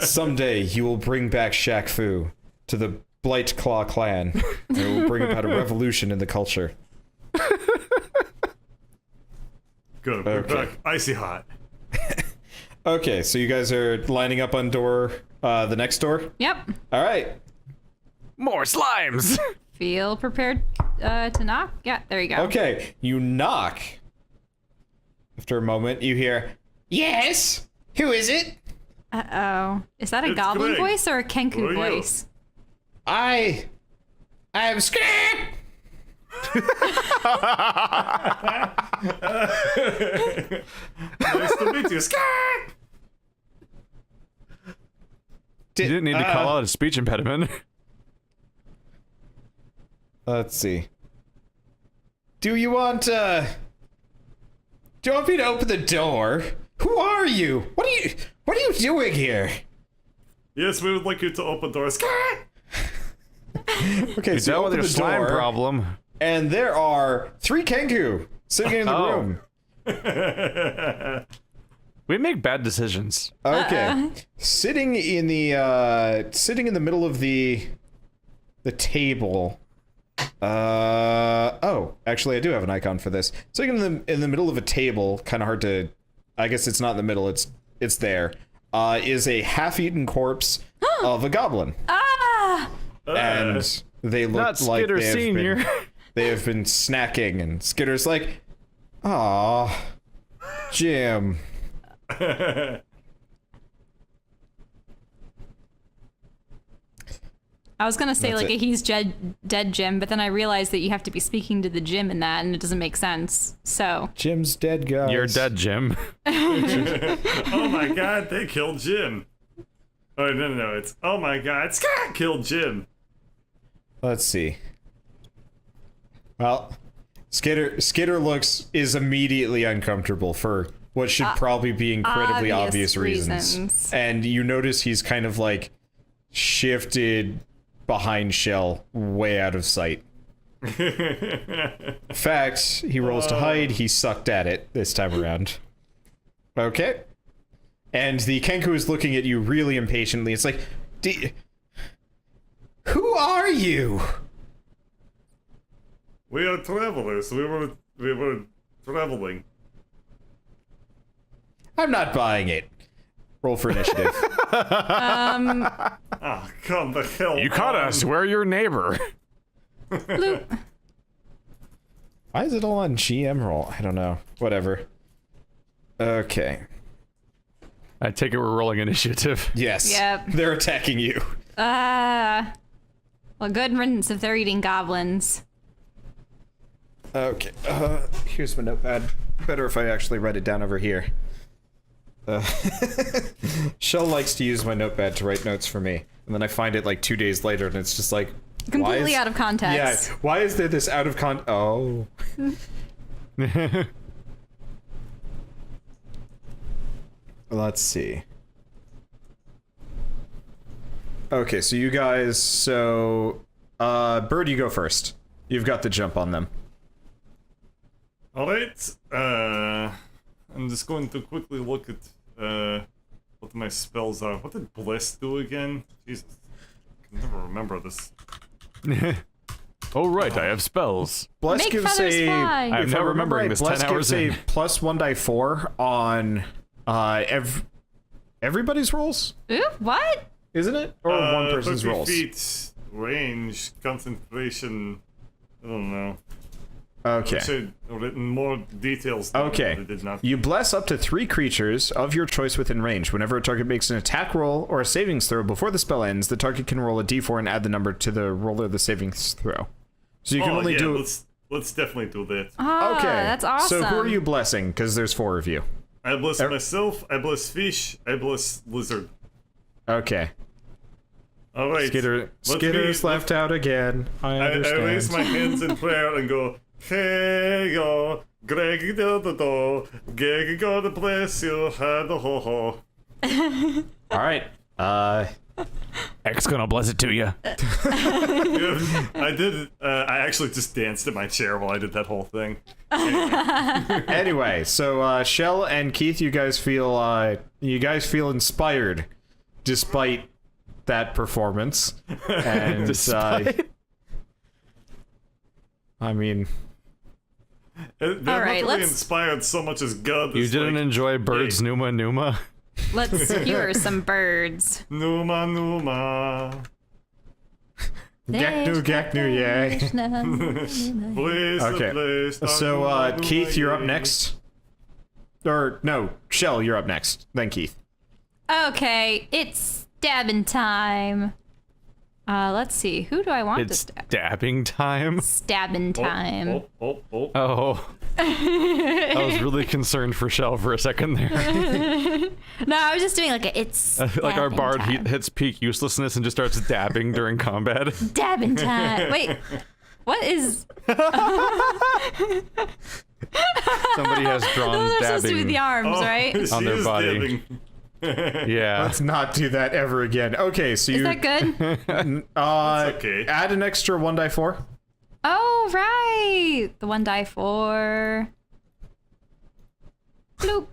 Someday you will bring back Shaq Fu to the Blight Claw clan, and it will bring about a revolution in the culture. Good. We're Okay. back. Icy hot. Okay, so you guys are lining up on the next door? Yep. All right. More slimes. Feel prepared to knock? Yeah, there you go. Okay, you knock. After a moment, you hear, "Yes? Who is it?" Uh-oh. Is that a It's goblin Greg. voice or a Who Kenku are you? voice? I am scared. Nice to meet you. Scat! You didn't need to call out a speech impediment. Let's see. Do you want me to open the door? Who are you? What are you doing here? Yes, we would like you to open doors. Scat! Okay, You so you dealt with open your the slime door, problem. and there are 3 Kenku sitting in the Oh. room. We make bad decisions. Okay, sitting in the middle of the table. Oh, actually, I do have an icon for this. Sitting in the middle of a table, kind of hard to. I guess it's not in the middle. It's there. is a half-eaten corpse of a goblin. Ah! And they look Not like Skitter Senior. They have been snacking, and Skitter's like, "Aw, Jim." I was gonna say That's like it. a he's dead Jim, but then I realized that you have to be speaking to the Jim in that, and it doesn't make sense. So Jim's dead, guys. You're dead, Jim. Oh my god, they killed Jim. Oh, no, it's, oh my god, Scott killed Jim. Let's see. Well, Skitter is immediately uncomfortable for what should probably be incredibly obvious reasons. And you notice he's kind of like shifted behind Shell, way out of sight. In fact, he rolls to hide. He sucked at it this time around. Okay. And the Kenku is looking at you really impatiently. It's like, who are you? We are travelers. We were traveling. I'm not buying it. Roll for initiative. Ah, come the hell You caught on. us. We're your neighbor. Bloop. Why is it all on GM roll? I don't know. Whatever. Okay. I take it we're rolling initiative. Yes. Yep. They're attacking you. Well, good riddance if they're eating goblins. Okay. Here's my notepad. Better if I actually write it down over here. Shell likes to use my notepad to write notes for me, and then I find it like 2 days later, and it's just like Completely out of context. Yeah. Why is there this out of Oh. Let's see. Okay, so you guys. Bird, you go first. You've got the jump on them. Alright, I'm just going to quickly look at what my spells are. What did Bless do again? Jesus, I can never remember this. Oh, right, I have spells. Bless Make gives feathers a. fly. I'm If now I remember remembering right, this Bless 10 hours gives a in. plus 1 die 4 on everybody's rolls, Ooh, what? isn't it? Or one person's 30 rolls. feet, range, concentration. I don't know. Okay. I should have written more details. Down, Okay. but I did not. You bless up to 3 creatures of your choice within range. Whenever a target makes an attack roll or a savings throw before the spell ends, the target can roll a d4 and add the number to the roll of the savings throw. So you can only do. Let's definitely do that. Ah, Okay. that's awesome. So who are you blessing? Because there's 4 of you. I bless myself. I bless fish. I bless lizard. Okay. All right. Skitter's left out again. I I understand. raise my hands in prayer and go, "Hey yo, Greg do do do, Greg God bless you, ha do ho ho." All right. X gonna bless it to you. I did. I actually just danced in my chair while I did that whole thing. Anyway, so Shell and Keith, you guys feel inspired despite that performance. And I mean, They're All right, not really let's- inspired so much as God. You is didn't like, enjoy Bird's hey. Numa Numa? Let's hear some birds. Numa Numa. Gaknu, yay. Place Okay. place. So, Numa, Keith, you're up yay. next. Or, no, Shell, you're up next. Then Keith. Okay, it's stabbing time. Let's see. Who do I want to It's stab? dabbing time. Stabbing time. Oh. Oh. I was really concerned for Shell for a second there. No, I was just doing like a it's Like our stabbing bard time. hits peak uselessness and just starts dabbing during combat. Stabbing time. Wait, what is? Somebody has drawn Those are supposed to be the dabbing. arms, Oh, right? she On their is body. dabbing. Yeah. Let's not do that ever again. Okay, so Is you that good? okay. add an extra 1 die 4. Oh right, the 1 die 4. Bloop.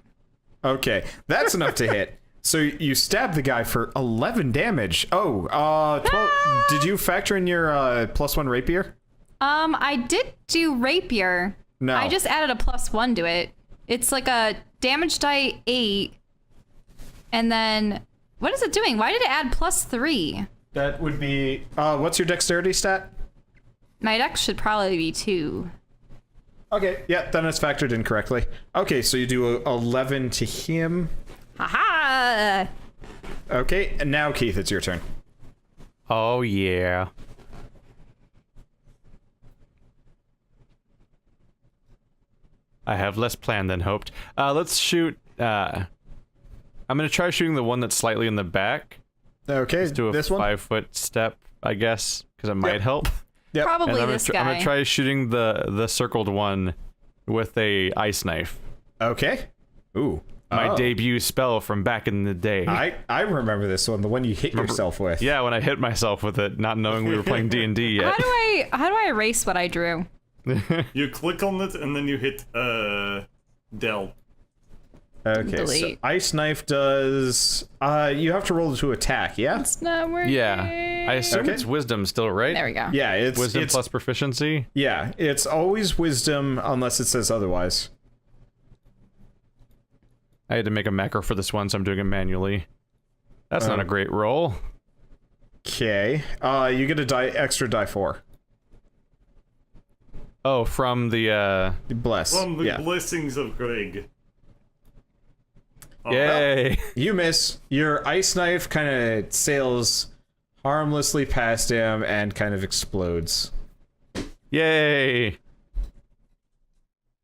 Okay, that's enough to hit. So you stab the guy for 11 damage. Oh, 12. Did you factor in your +1 rapier? I did do rapier. No. I just added a +1 to it. It's like a damage die 8 And then, what is it doing? Why did it add +3? That would be. What's your dexterity stat? My dex should probably be 2. Okay, yeah, then it's factored in correctly. Okay, so you do 11 to him. Haha! Okay, and now Keith, it's your turn. Oh, yeah. I have less plan than hoped. Let's shoot, I'm gonna try shooting the one that's slightly in the back. Okay, Let's do a this one? 5-foot step, I guess, because it might help. Yep. Probably And this I'm guy. gonna try shooting the circled one with a ice knife. Okay. Ooh. My Oh. debut spell from back in the day. I remember this one, the one you hit yourself with. Yeah, when I hit myself with it, not knowing we were playing D&D yet. How do I erase what I drew? You click on it and then you hit Del. Okay, so Delete. ice knife does. You have to roll to attack, yeah? It's not working. Yeah, I assume Okay. it's wisdom still, right? There we go. Yeah, it's Wisdom it's, plus proficiency. Yeah, it's always wisdom unless it says otherwise. I had to make a macro for this one, so I'm doing it manually. That's not a great roll. Okay. You get a extra die 4. Oh, from the Bless. From the yeah. blessings of Greg. Oh, Yay! You miss. Your ice knife kind of sails harmlessly past him and kind of explodes. Yay!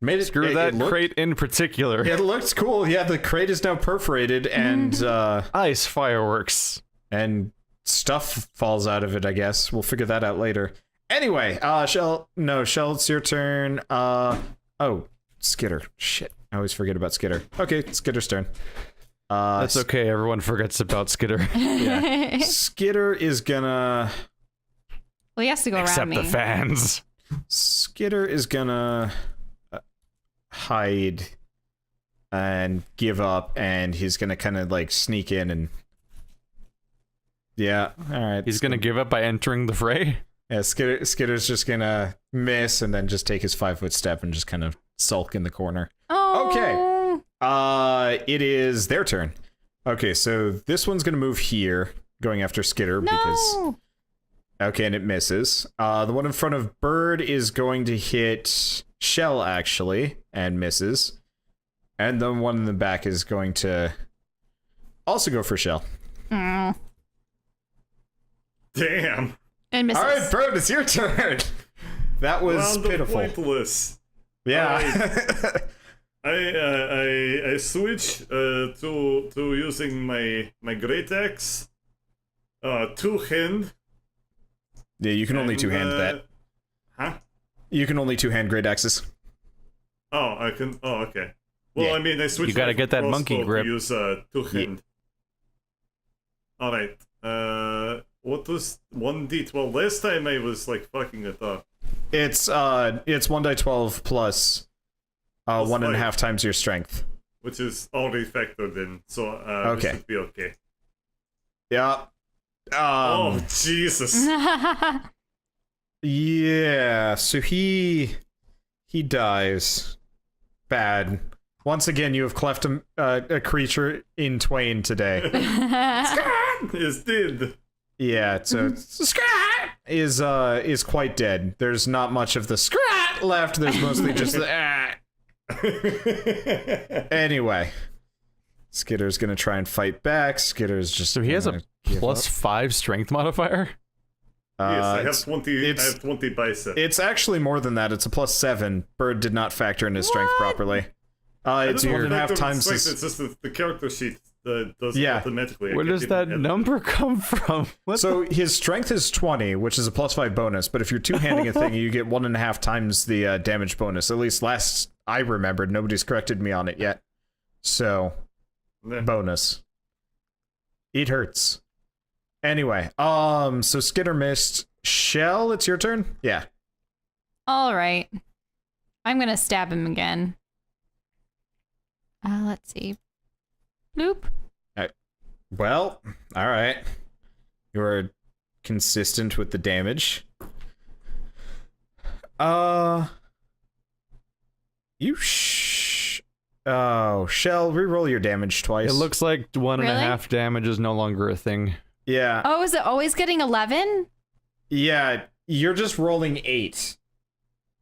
Made it, Screw it that looked- crate in particular. It looks cool. Yeah, the crate is now perforated and Ice fireworks. and stuff falls out of it, I guess. We'll figure that out later. Anyway, Shell, it's your turn. Oh, Skitter. Shit. I always forget about Skitter. Okay, Skitter's turn. That's okay, everyone forgets about Skitter. Yeah. Skitter is gonna... Well, he has to go around Except me. the fans. Skitter is gonna hide and give up, and he's gonna kind of like sneak in and... Yeah, alright. He's gonna give up by entering the fray? Yeah, Skitter's just gonna miss and then just take his 5-foot step and just kind of sulk in the corner. Oh. Okay. It is their turn. Okay, so this one's gonna move here, going after Skitter because... No. Okay, and it misses. The one in front of Bird is going to hit Shell, actually, and misses. And the one in the back is going to also go for Shell. Mm. Damn. And misses. All right, Bird, it's your turn. That was Round of pitiful. pointless. Yeah. I switch to using my great axe. Two-hand. Yeah, you can only two-hand that. Huh? You can only two-hand great axes. Oh, I can. Oh, okay. Well, Yeah. I mean, I switched. You gotta my get that monkey crossbow grip. To use two-hand. All right. What was 1d12? Last time I was like fucking it up. It's 1d12 plus Plus 1.5 five. times your strength. Which is already factored in, so Okay. this should be okay. Yeah. Oh Jesus! Yeah, so he dies. Bad. Once again, you have cleft a creature in twain today. Is dead. Yeah, so Scrat is quite dead. There's not much of the Scrat left. There's mostly just the Anyway, Skitter's gonna try and fight back. Skitter's just So he has a gonna give plus up. 5 strength modifier? Yes, I It's- have 20. I it's- have 20 bicep. It's actually more than that. It's a plus 7. Bird did not factor in his strength properly. It's 1.5 times It's his... just the character sheet that does it Yeah. automatically. I Where can't does even that edit. number come from? What So his strength is 20, which is a plus 5 bonus, but if you're two-handing a thing, you get 1.5 times the damage bonus. At least last I remembered. Nobody's corrected me on it yet. So, Nah. bonus. It hurts. Anyway, so Skitter missed. Shell, it's your turn? Yeah. All right. I'm gonna stab him again. Let's see. Bloop. Well, alright. You are consistent with the damage. You Oh, Shell, reroll your damage twice. It looks like 1.5 damage is no longer a thing. Yeah. Oh, is it always getting 11? Yeah, you're just rolling 8.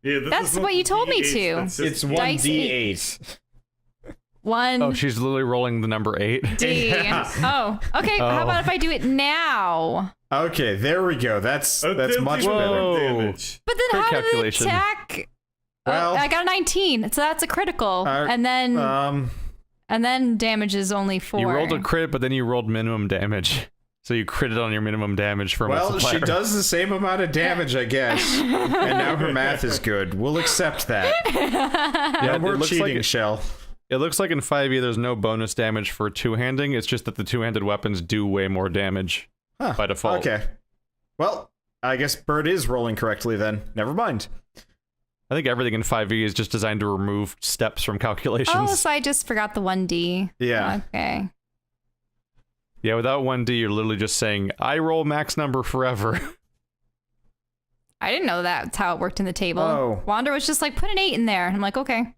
Yeah, this That's is not what you told me D8, to. that's just It's Dice 1d8. 1 Oh, she's literally rolling the number 8. D. Yeah. Oh, okay. How about if I do it now? Okay, there we go. That's much better. Whoa. damage. But then Quick how calculation. did it attack? Well- I got a 19, so that's a critical. And then damage is only 4. You rolled a crit, but then you rolled minimum damage. So you critted on your minimum damage for a well, multiplier. she does the same amount of damage, I guess. And now her math is good. We'll accept that. Yeah, No more it looks cheating, like Shell. it looks like in 5e there's no bonus damage for two-handing. It's just that the two-handed weapons do way more damage Huh, by default. Okay. Well, I guess Bird is rolling correctly then. Never mind. I think everything in 5e is just designed to remove steps from calculations. Oh, so I just forgot the 1D. Yeah. Okay. Yeah, without 1d, you're literally just saying, I roll max number forever. I didn't know that's how it worked in the table. Oh. Wander was just like, put an 8 in there. And I'm like, okay.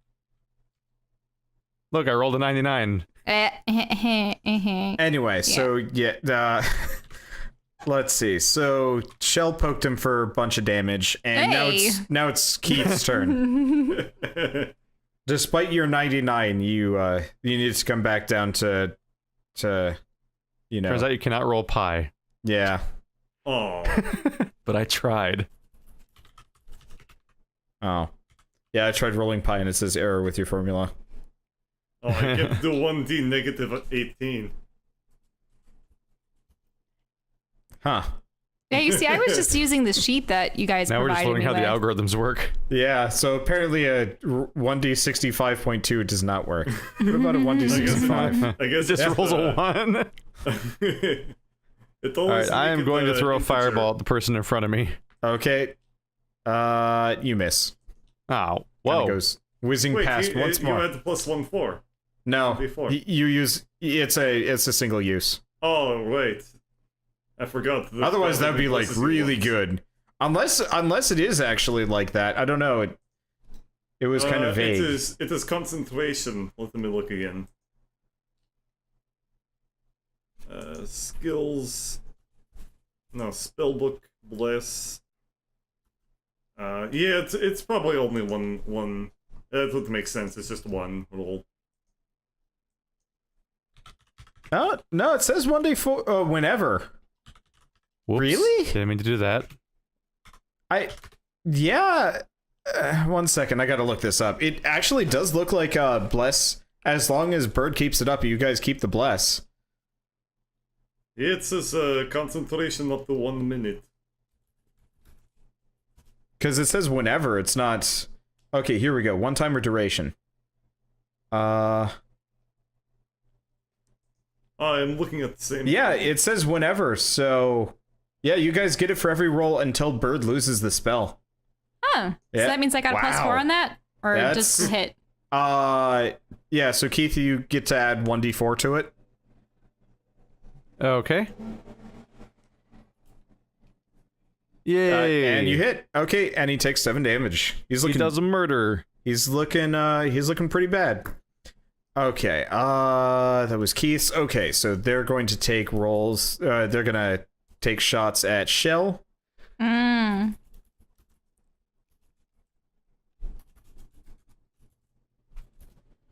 Look, I rolled a 99. Anyway, so yeah, let's see. So Shell poked him for a bunch of damage, and Hey. now it's Keith's turn. Despite your 99, you need to come back down to you know. Turns out you cannot roll pi. Yeah. Oh, But I tried. Oh. Yeah, I tried rolling pi and it says error with your formula. oh, I get the 1d negative 18. Huh. Yeah, you see, I was just using the sheet that you guys Now we're just provided learning me how the with. algorithms work. Yeah, so apparently a 1d65.2 does not work. What about a 1d65? I guess It just it's, rolls a 1. It Alright, I am going to throw a fireball at the person in front of me. Okay. You miss. Oh, Kinda whoa. goes whizzing Wait, past once you more. had the plus 1/4. No, before. you use it's a single use. Oh, wait. I forgot. Otherwise, that'd be like pluses really once. good. Unless it is actually like that. I don't know. It was kind of vague. It is concentration. Let me look again. Skills. No, spellbook, bless. Yeah, it's probably only one. That would make sense. It's just one roll. No, it says 1d4 whenever. Whoops. Really? Didn't mean to do that. Yeah. 1 second, I gotta look this up. It actually does look like bless. As long as Bird keeps it up, you guys keep the bless. Yeah, it says concentration up to 1 minute. Because it says whenever, it's not... Okay, here we go. One timer duration. I'm looking at the same. Yeah, it says whenever, so... Yeah, you guys get it for every roll until Bird loses the spell. Huh. So Yeah. that means I got a plus Wow. 4 on that? Or That's- just hit? Yeah, so Keith, you get to add 1d4 to it. Okay. Yay! And you hit. Okay, and he takes 7 damage. He's He looking... does a murder. He's looking pretty bad. Okay, that was Keith's. Okay, so they're going to take rolls. They're gonna take shots at Shell. Mm.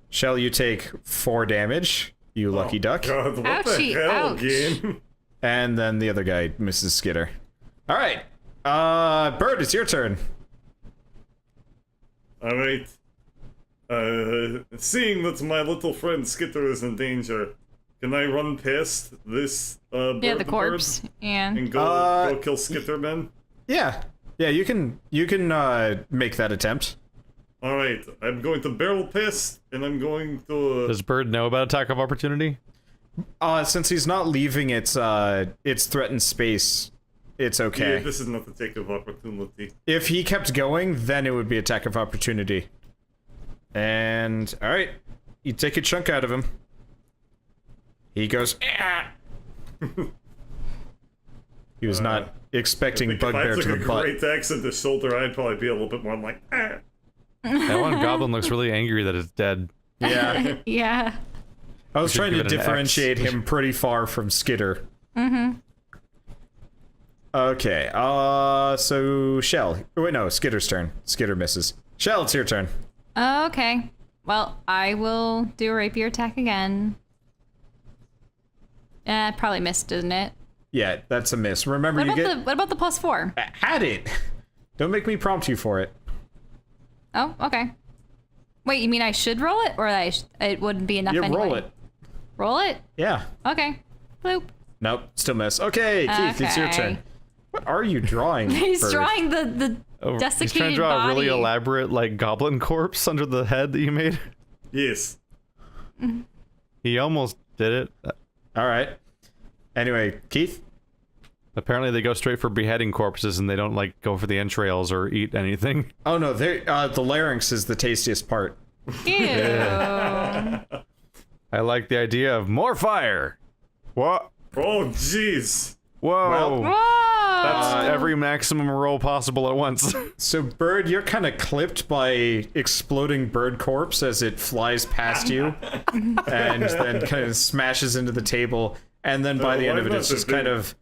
Shell, you take 4 damage. You lucky duck. God, what Ouchie, the hell, ouch. game? And then the other guy misses Skitter. All right, Bird, it's your turn. Alright. Seeing that my little friend Skitter is in danger, can I run past this bird Yeah, the corpse. Yeah. and go kill Skitter, man? Yeah, you can make that attempt. Alright, I'm going to barrel past, and I'm going to... Does Bird know about attack of opportunity? Since he's not leaving its threatened space, it's okay. Yeah, this is not the take of opportunity. If he kept going, then it would be attack of opportunity. And all right, you take a chunk out of him. He goes. "Ah." He was not expecting If I bugbear took to a the butt. great axe at the shoulder, I'd probably be a little bit more like, ah. That one goblin looks really angry that it's dead. Yeah. Yeah. I was should trying to give it an X. differentiate him pretty far from Skitter. Mm-hmm. Okay, so Shell. Wait, no, Skitter's turn. Skitter misses. Shell, it's your turn. Okay. Well, I will do a rapier attack again. Probably missed, didn't it? Yeah, that's a miss. Remember, What about the +4? Add it. Don't make me prompt you for it. Oh, okay. Wait, you mean I should roll it, or it wouldn't be enough Yeah, anyway? roll it. Roll it? Yeah. Okay. Bloop. Nope, still miss. Okay, Keith, it's your Okay. turn. What are you drawing? He's Bird? drawing the desiccated He's trying to draw body. a really elaborate, like, goblin corpse under the head that you made. Yes. He almost did it. All right. Anyway, Keith. Apparently they go straight for beheading corpses and they don't, like, go for the entrails or eat anything. Oh no, the larynx is the tastiest part. Ew. I like the idea of more fire! What? Oh, jeez. Whoa! Well, Whoa! That's every maximum roll possible at once. So, Bird, you're kind of clipped by exploding bird corpse as it flies past you, and then kind of smashes into the table. And then by the end of it, it's just kind of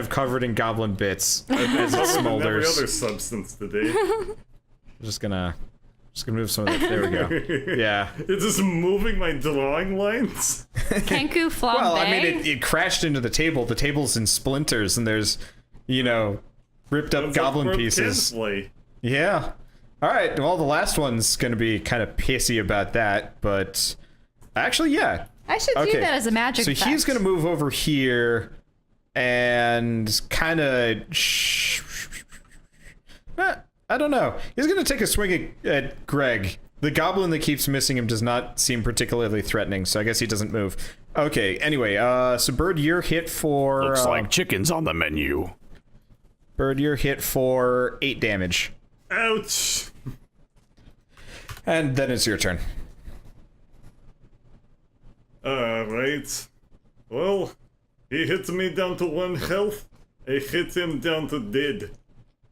covered in goblin bits as it Every other smolders. substance today. Just gonna move some of that. There we go. Yeah. It's just moving my drawing lines. Kenku flambe. Well, I mean, it crashed into the table. The table's in splinters, and there's, ripped up It's goblin like pieces. Tinsley. Yeah. All right. Well, the last one's gonna be kind of pissy about that, but actually, yeah. I should view that as a magic So effect. he's gonna move over here and kind of. I don't know. He's gonna take a swing at Greg. The goblin that keeps missing him does not seem particularly threatening, so I guess he doesn't move. Okay. Anyway, so Bird, you're hit for. Looks like chicken's on the menu. Bird, you're hit for 8 damage, Ouch. and then it's your turn. Alright. Well, he hit me down to 1 health. I hit him down to dead.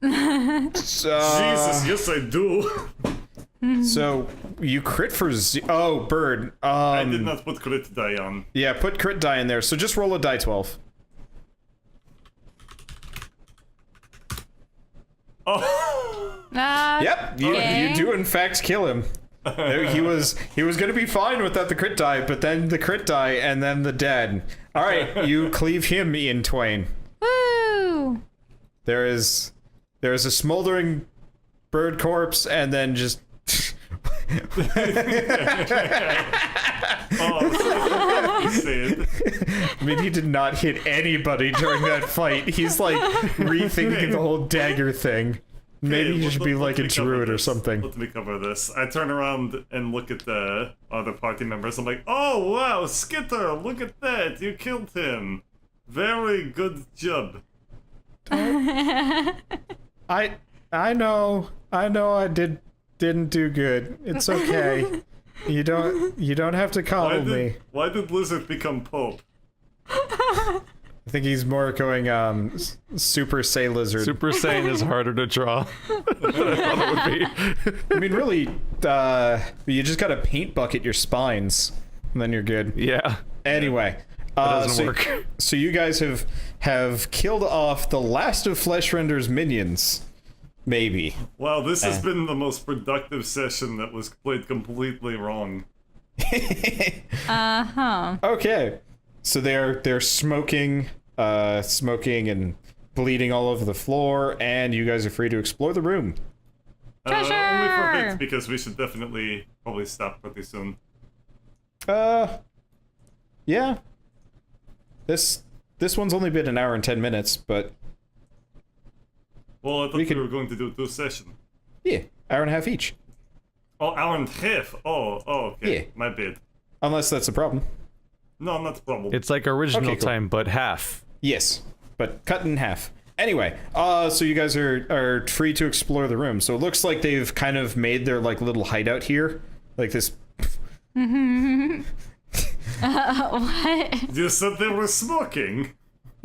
So, Jesus, yes I do. So you crit for oh, Bird. I did not put crit die on. Yeah, put crit die in there. So just roll a die 12. Oh. Yep, you do in fact kill him. he was gonna be fine without the crit die, but then the crit die and then the dead. All right, you cleave him in twain. Woo! There is a smoldering bird corpse, and then just. Oh, sad. I mean, he did not hit anybody during that fight. He's like rethinking the whole dagger thing. Maybe he should be like a druid or something. Let me cover this. I turn around and look at the other party members. I'm like, oh wow, Skitter, look at that. You killed him. Very good job. I know I didn't do good. It's okay. You don't have to coddle me. Why did Blizzard become Pope? I think he's more going Super Saiyan Lizard. Super Saiyan is harder to draw than I thought it would be. I mean, really, you just gotta paint bucket your spines, and then you're good. Yeah. Anyway, doesn't work. So you guys have killed off the last of Fleshrender's minions, maybe. Wow, this has been the most productive session that was played completely wrong. Uh-huh. Okay, so they're smoking and bleeding all over the floor, and you guys are free to explore the room. Only for Treasure! hits, because we should definitely probably stop pretty soon. Yeah. This one's only been an hour and 10 minutes, but Well, I thought We we could- were going to do 2 sessions. yeah, hour and a half each. Oh, hour and a half. Oh, okay. Yeah. My bad. Unless that's a problem. No, not a problem. It's like original Okay, cool. time, but half. Yes, but cut in half. Anyway, so you guys are free to explore the room. So it looks like they've kind of made their like little hideout here, like this. What? You said they were smoking.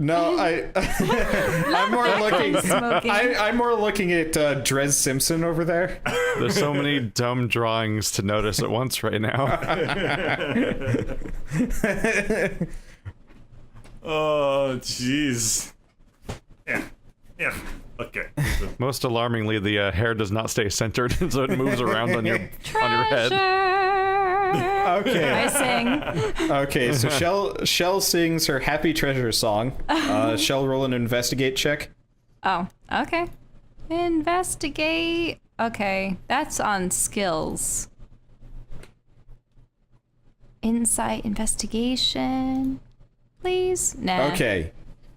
No, I'm more looking. Smoking. I'm more looking at Drez Simpson over there. There's so many dumb drawings to notice at once right now. Oh, jeez. Yeah. Okay. Most alarmingly, the hair does not stay centered, so it moves around on your head. Treasure. Okay. I sing. Okay, so Shell sings her Happy Treasure song. Shell, roll an investigate check. Oh, okay. Investigate. Okay, that's on skills. Insight investigation. Please? Nah. Okay.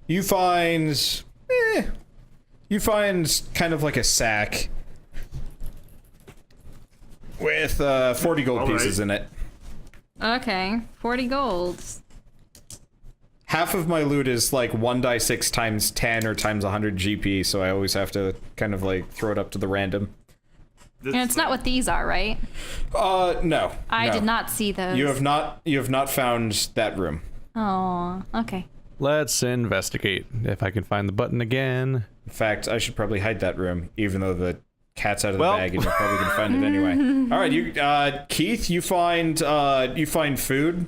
You find kind of like a sack with 40 gold All right. pieces in it. Okay, 40 gold. Half of my loot is like 1d6 times 10 or times 100 GP, so I always have to kind of like throw it up to the random. And it's not what these are, right? No. I no. did not see those. You have not found that room. Oh, okay. Let's investigate. If I can find the button again. In fact, I should probably hide that room, even though the cat's out of the Well. bag and you're probably gonna find it anyway. All right, you, Keith, you find food.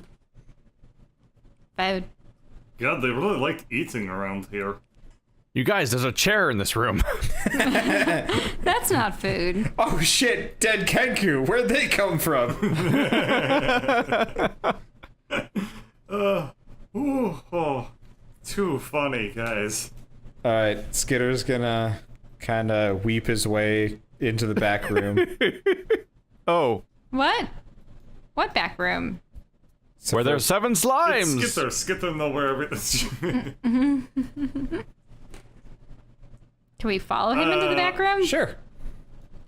Food. God, they really like eating around here. You guys, there's a chair in this room. That's not food. Oh shit, dead Kenku. Where'd they come from? Too funny, guys. All right, Skitter's gonna kind of weep his way into the back room. Oh, What? What back room? where there's 7 slimes. Skitter know where everything. Can we follow him into the back room? Sure.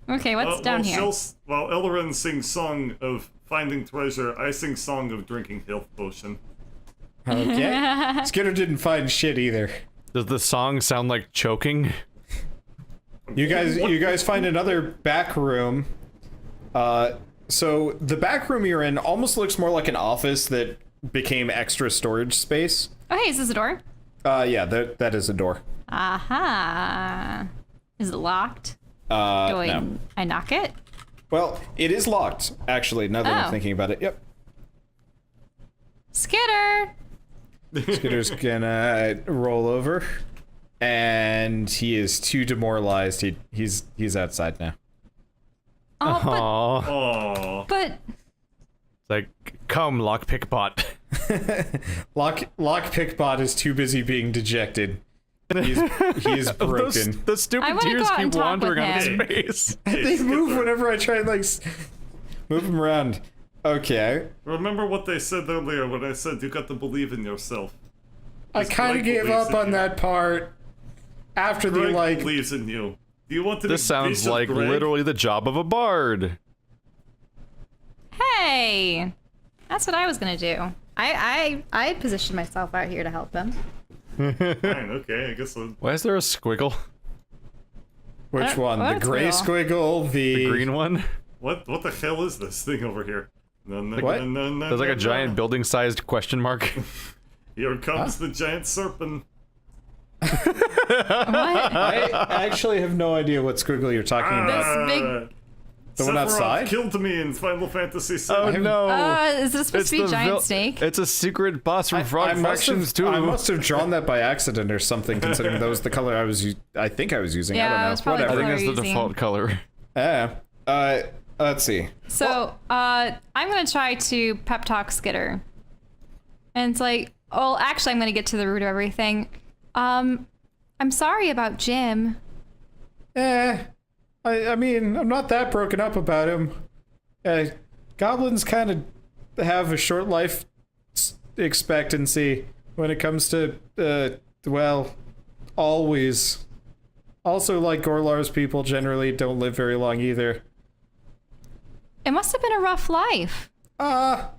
Okay, what's down here? While Eldarin sings song of finding treasure, I sing song of drinking health potion. Okay. Skitter didn't find shit either. Does the song sound like choking? You guys find another back room. So the back room you're in almost looks more like an office that became extra storage space. Oh, hey, is this a door? Yeah, that is a door. Aha. Is it locked? Do No. I knock it? Well, it is locked, actually, now that Oh. I'm thinking about it. Yep. Skitter! Skitter's gonna roll over, and he is too demoralized. He's outside now. Oh, Aww. Aww. but It's like, come, lockpick bot. Lockpick bot is too busy being dejected. He is broken. The I stupid wanna tears go out keep and talk wandering with out of him. space. They move whenever I try and like move them around. Okay, Remember what they said earlier when I said you got to believe in yourself. I kind of gave up on that part after the Greg like. believes in you. Do you want to This be sounds Bishop like Greg? literally the job of a bard. hey! That's what I was gonna do. I positioned myself out here to help them. Fine, okay, I guess I'll... Why is there a squiggle? Which one? The What's gray real? squiggle, the Green one? What the hell is this thing over here? What? There's like a giant building-sized question mark. Here comes the giant serpent. What? I actually have no idea what squiggle you're talking about. This big- The one Sephiroth outside? killed me in Final Fantasy VII. Oh no! Is this supposed to be a giant snake? It's a secret boss from Frog Factions too. I must have drawn that by accident or something, considering that was the color I think I was using. Yeah, I don't know. it was probably I Whatever. think that's the Color default color. Yeah. Let's see. So, I'm gonna try to pep talk Skitter. And it's like, oh, actually, I'm gonna get to the root of everything. I'm sorry about Jim. I mean, I'm not that broken up about him. Goblins kind of have a short life expectancy when it comes to, well, always. Also, like Gorlar's people generally don't live very long either. It must have been a rough life. I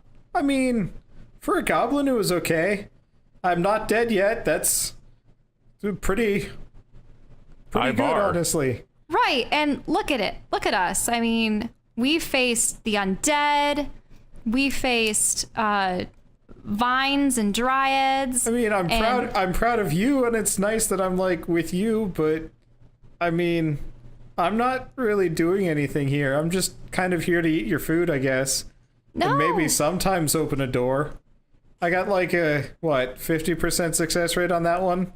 mean, for a goblin, it was okay. I'm not dead yet. That's pretty High good, bar. Right, honestly. and look at it. Look at us. I mean, we faced the undead. We faced vines and dryads. I mean, I'm proud of you, and it's nice that I'm like with you, but I mean, I'm not really doing anything here. I'm just kind of here to eat your food, I guess. No. And maybe sometimes open a door. I got like a 50% success rate on that one.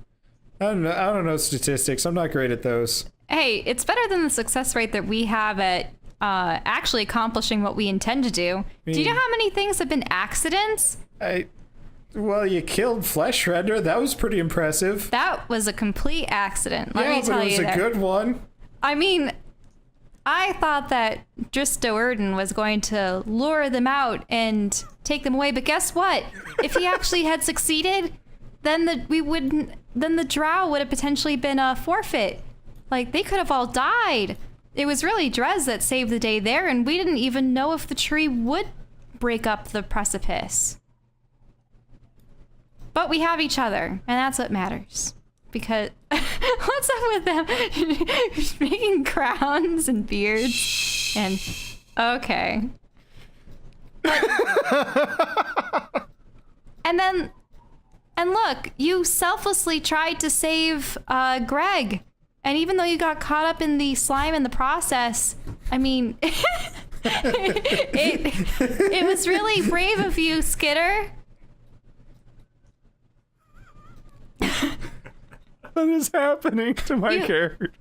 I don't know statistics. I'm not great at those. Hey, it's better than the success rate that we have at actually accomplishing what we intend to do. Do you know how many things have been accidents? Well, you killed Flesh Shredder. That was pretty impressive. That was a complete accident. Let me tell you but it was a good one. I mean, I thought that Dristo Erden was going to lure them out and take them away, but guess what? If he actually had succeeded, then the Drow would have potentially been a forfeit. Like, they could have all died. It was really Drez that saved the day there, and we didn't even know if the tree would break up the precipice. But we have each other, and that's what matters. Because, what's up with them? Making crowns and beards, and, okay. And look, you selflessly tried to save Greg. And even though you got caught up in the slime in the process, I mean, it was really brave of you, Skitter. What is happening to my character?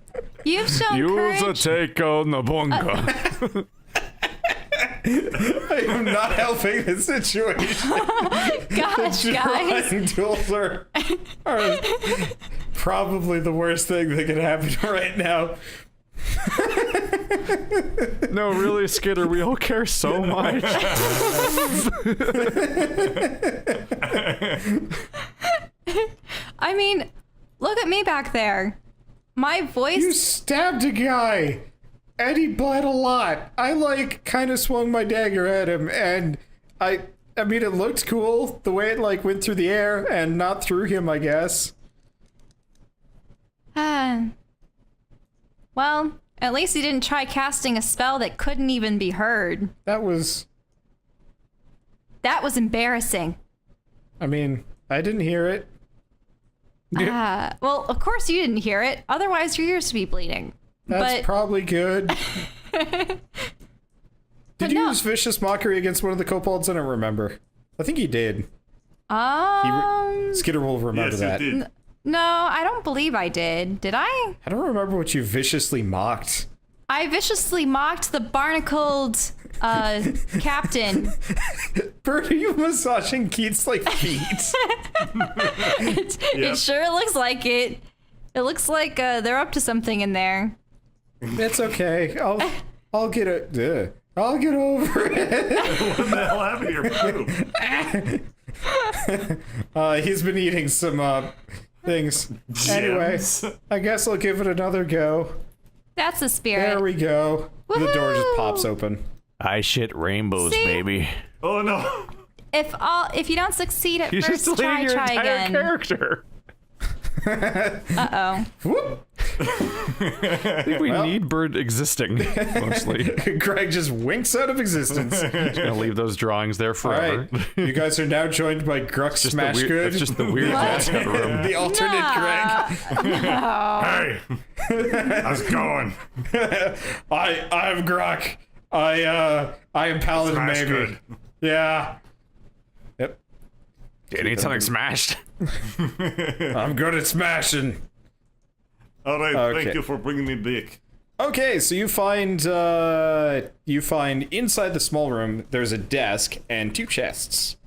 You've shown courage. Use a take on the bunga. I am not helping the situation. Gosh, guys. Drawing tools are probably the worst thing that could happen right now. No, really, Skitter, we all care so much. I mean, look at me back there. My voice... You stabbed a guy, and he bled a lot. I, kind of swung my dagger at him, and I mean, it looked cool, the way it, went through the air, and not through him, I guess. Well, at least you didn't try casting a spell that couldn't even be heard. That was embarrassing. I mean, I didn't hear it. Well, of course you didn't hear it. Otherwise, your ears would be bleeding. That's probably good. Did you use Vicious Mockery against one of the kobolds? I don't remember. I think he did. Skitter will remember that. Yes, you did. No, I don't believe I did. Did I? I don't remember what you viciously mocked. I viciously mocked the barnacled captain. Bert, are you massaging Keith's feet? It sure looks like it. It looks like they're up to something in there. It's okay. I'll get it. I'll get over it. What the hell happened to your poop? He's been eating some things. Anyway, I guess I'll give it another go. That's the spirit. There we go. Woo-hoo! The door just pops open. I shit rainbows, See? baby. Oh no. If you don't succeed at You first, just deleted your try entire again. character. Uh-oh. Whoop. I think we need Bird existing, mostly. Greg just winks out of existence. Just gonna leave those drawings there All forever. right. You guys are now joined by Grux Smashgood. That's just the weird mascot room. The alternate Greg. Hey, how's it going? I'm Grok. I am Paladin Smash maybe. good. Yeah. Yep. Do you need something smashed? I'm good at smashing. All right, Okay. thank you for bringing me back. Okay, so you find inside the small room there's a desk and two chests.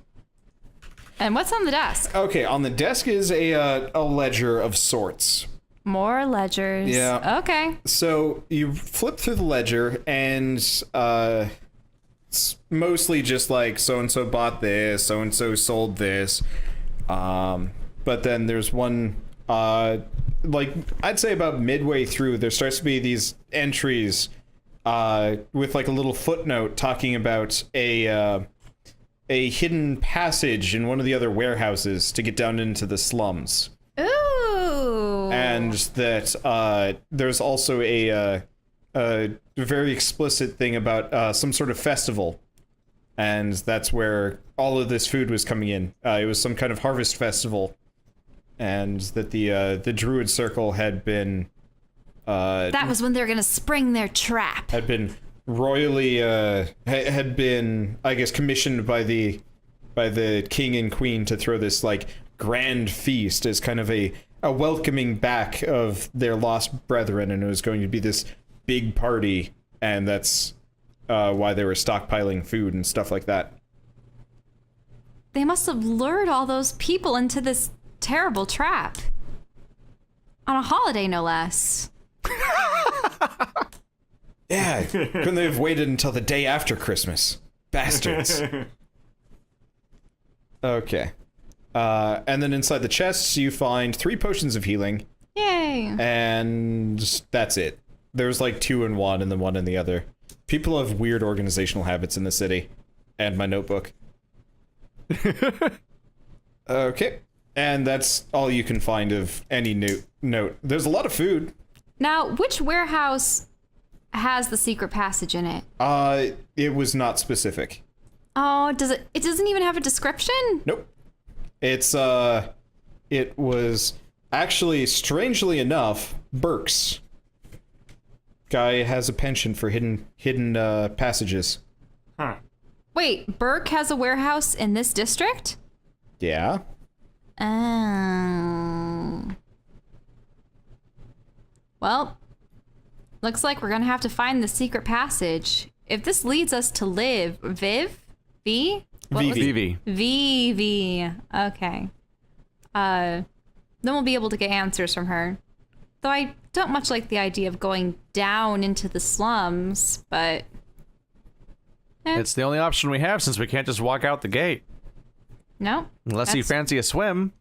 And what's on the desk? Okay, on the desk is a ledger of sorts. More ledgers. Yeah. Okay. So you flip through the ledger and it's mostly just so and so bought this, so and so sold this. But then there's one I'd say about midway through there starts to be these entries with a little footnote talking about a hidden passage in one of the other warehouses to get down into the slums. Ooh. And that there's also a very explicit thing about some sort of festival and that's where all of this food was coming in. It was some kind of harvest festival, and that the Druid Circle had been That was when they were gonna spring their trap. had been royally had been, I guess, commissioned by the king and queen to throw this like grand feast as kind of a welcoming back of their lost brethren, and it was going to be this big party, and that's why they were stockpiling food and stuff like that. They must have lured all those people into this terrible trap. On a holiday, no less. Yeah, couldn't they have waited until the day after Christmas? Bastards. Okay. And then inside the chests, you find 3 potions of healing, Yay. and that's it. There's like 2 in one and then 1 in the other. People have weird organizational habits in the city. And my notebook. Okay. And that's all you can find of any note. There's a lot of food. Now, which warehouse has the secret passage in it? It was not specific. Oh, does it? It doesn't even have a description? Nope. It's, it was actually, strangely enough, Burke's. Guy has a penchant for hidden passages. Huh. Wait, Burke has a warehouse in this district? Yeah. Oh. Well, looks like we're gonna have to find the secret passage. If this leads us to Viv? What was it? Vivi. Vivi. Okay. Then we'll be able to get answers from her. Though I don't much like the idea of going down into the slums, but... It's the only option we have since we can't just walk out the gate. No. Unless you fancy a swim.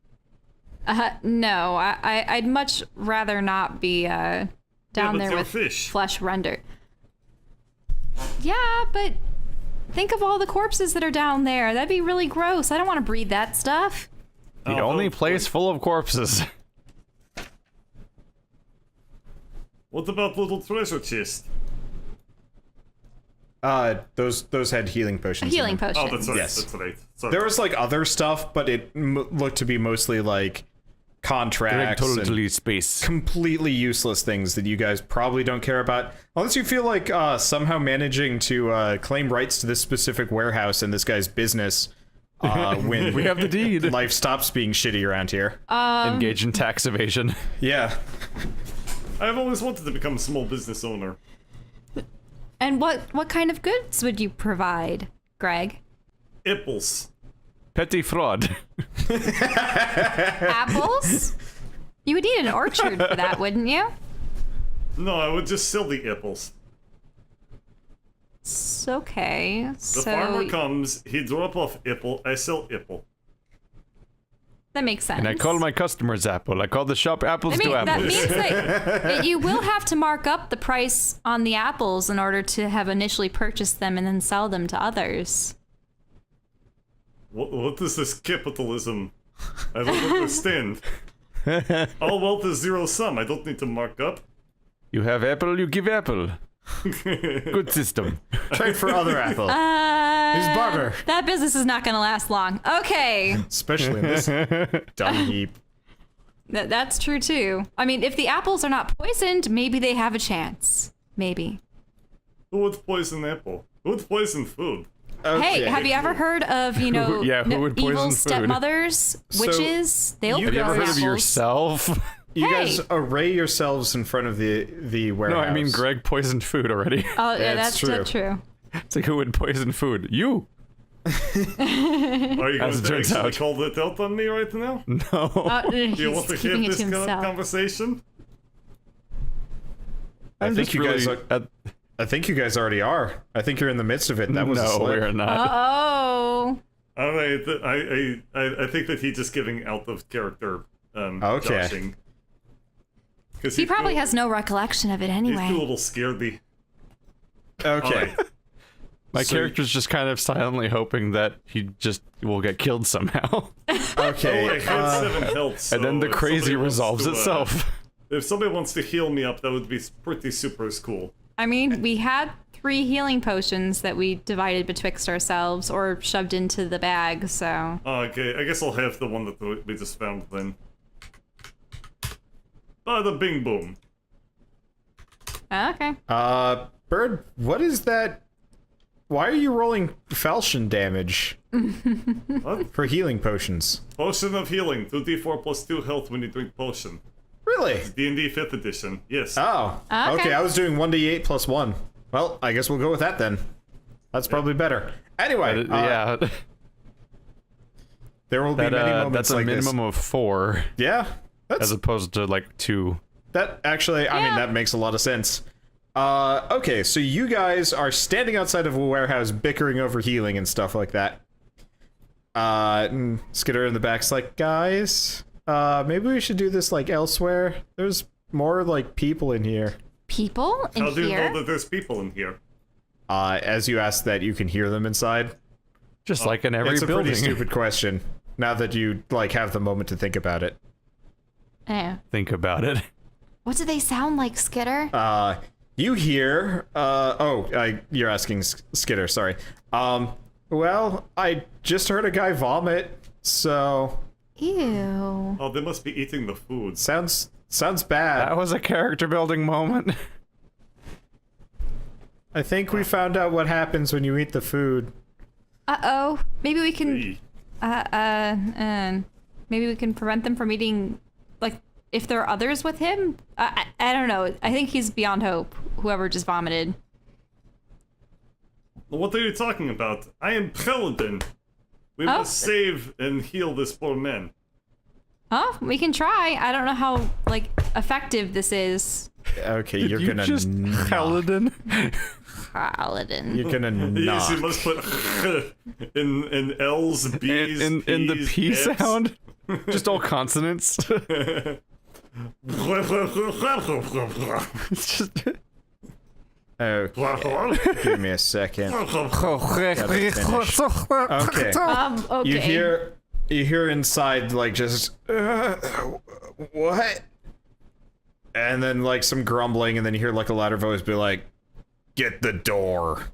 No, I'd much rather not be down but there they're with fish. flesh rendered. Yeah, but think of all the corpses that are down there. That'd be really gross. I don't want to breathe that stuff. The only place full of corpses. What about little treasure chest? Those had healing potions. Healing in them. potions. Oh, that's right. Yes. That's right. Sorry. There was like other stuff, but it looked to be mostly like contracts and Totally space. completely useless things that you guys probably don't care about, unless you feel like somehow managing to claim rights to this specific warehouse and this guy's business when We have the deed. life stops being shitty around here. Engage in tax evasion. Yeah. I've always wanted to become a small business owner. And what kind of goods would you provide, Greg? Apples. Petty fraud. Apples? You would need an orchard for that, wouldn't you? No, I would just sell the apples. Okay, The so farmer comes, he drop off apple, I sell apple. that makes sense. And I call my customers Apple. I call the shop Apples to that Apples. means that you will have to mark up the price on the apples in order to have initially purchased them and then sell them to others. What is this capitalism? I don't understand. All wealth is zero sum, I don't need to mark up. You have apple, you give apple. Good system. Trade for other apple. He's barter. That business is not going to last long. Okay, Especially in this dumb heap. that's true too. I mean, if the apples are not poisoned, maybe they have a chance. Maybe. Who would poison apple? Who would poison food? Hey, have you ever heard of, Who would poison evil food? stepmothers, witches? They'll you Have you ever grow heard of apples. yourself? You Hey. guys array yourselves in front of the warehouse. No, I mean Greg poisoned food already. Oh, yeah, That's that's true. It's like, who would poison food? You. Are you going As it to turns actually out. call that out on me right now? No. Do you He's want to keeping have it this to himself. conversation? I think you guys are. at- I think you guys already are. I think you're in the midst of it. That was a no, slip. we're not. Oh. Alright, I think that he's just giving out of character Okay. joshing. 'Cause He he's probably too- has no recollection of it He's too anyway. little scaredy. Okay. My So- character's just kind of silently hoping that he just will get killed somehow. Okay. Oh, I had 7 health, And then so the if crazy somebody wants resolves to, itself. If somebody wants to heal me up, that would be pretty super cool. I mean, we had 3 healing potions that we divided betwixt ourselves or shoved into the bag, so... Oh, okay, I guess I'll have the one that we just found then. The bing boom. Okay. Bird, what is that? Why are you rolling falchion damage What? for healing potions? Potion of healing, 2d4 plus 2 health when you drink potion. Really? D&D 5th edition, yes. Oh, Okay. okay, I was doing 1d8 plus 1. Well, I guess we'll go with that then. That's probably better. Anyway, Yeah, there will be many moments that's a like this. minimum of 4, Yeah, that's as opposed to like 2. that actually. I mean, Yeah. that makes a lot of sense. Okay, so you guys are standing outside of a warehouse, bickering over healing and stuff like that. Skitter in the back's like, guys, maybe we should do this like elsewhere. There's more like people in here. People in How do you here? know that there's people in here? As you ask that, you can hear them inside. Just like in every It's a building. pretty stupid question. Now that you like have the moment to think about it. Yeah. Think about it. What do they sound like, Skitter? You hear, you're asking Skitter, sorry. Well, I just heard a guy vomit, so Ew. Oh, they must be eating the food. sounds bad. That was a character building moment. I think we found out what happens when you eat the food. Uh-oh. Maybe we can... Eee. maybe we can prevent them from eating, like, if there are others with him? I don't know. I think he's beyond hope, whoever just vomited. What are you talking about? I am Paladin. We Oh. must save and heal this poor man. Oh, we can try. I don't know how, like, effective this is. Okay, you're you gonna just knock. Paladin. Paladin. You're gonna Yes, you knock. must put in L's, B's, in the E's, P F's. sound. Just all consonants. It's just. Oh, give me a second. Okay. Okay. You hear inside like just what? And then like some grumbling, and then you hear like a louder voice be like, "Get the door."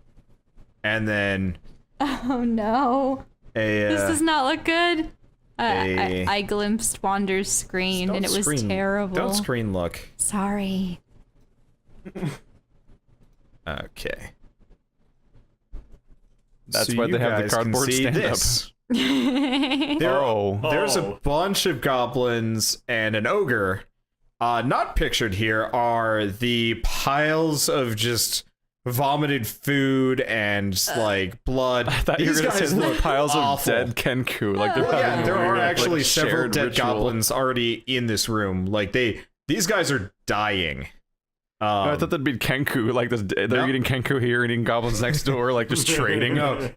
And then Oh, no. This does not look good. I glimpsed Wander's screen, and it was terrible. Don't screen look. Sorry. Okay. That's So why you they have the guys can cardboard see stand-up. this. Oh. There's a Oh. bunch of goblins and an ogre. Not pictured here are the piles of just vomited food and like blood. I thought you were These gonna say guys the look piles awful. of dead Kenku. Like they're Well, yeah, having a there are weird, actually like, several shared dead ritual. goblins already in this room. Like these guys are dying. I thought that'd be Kenku. Like this, they're No. eating Kenku here and eating goblins next door, like just trading. No,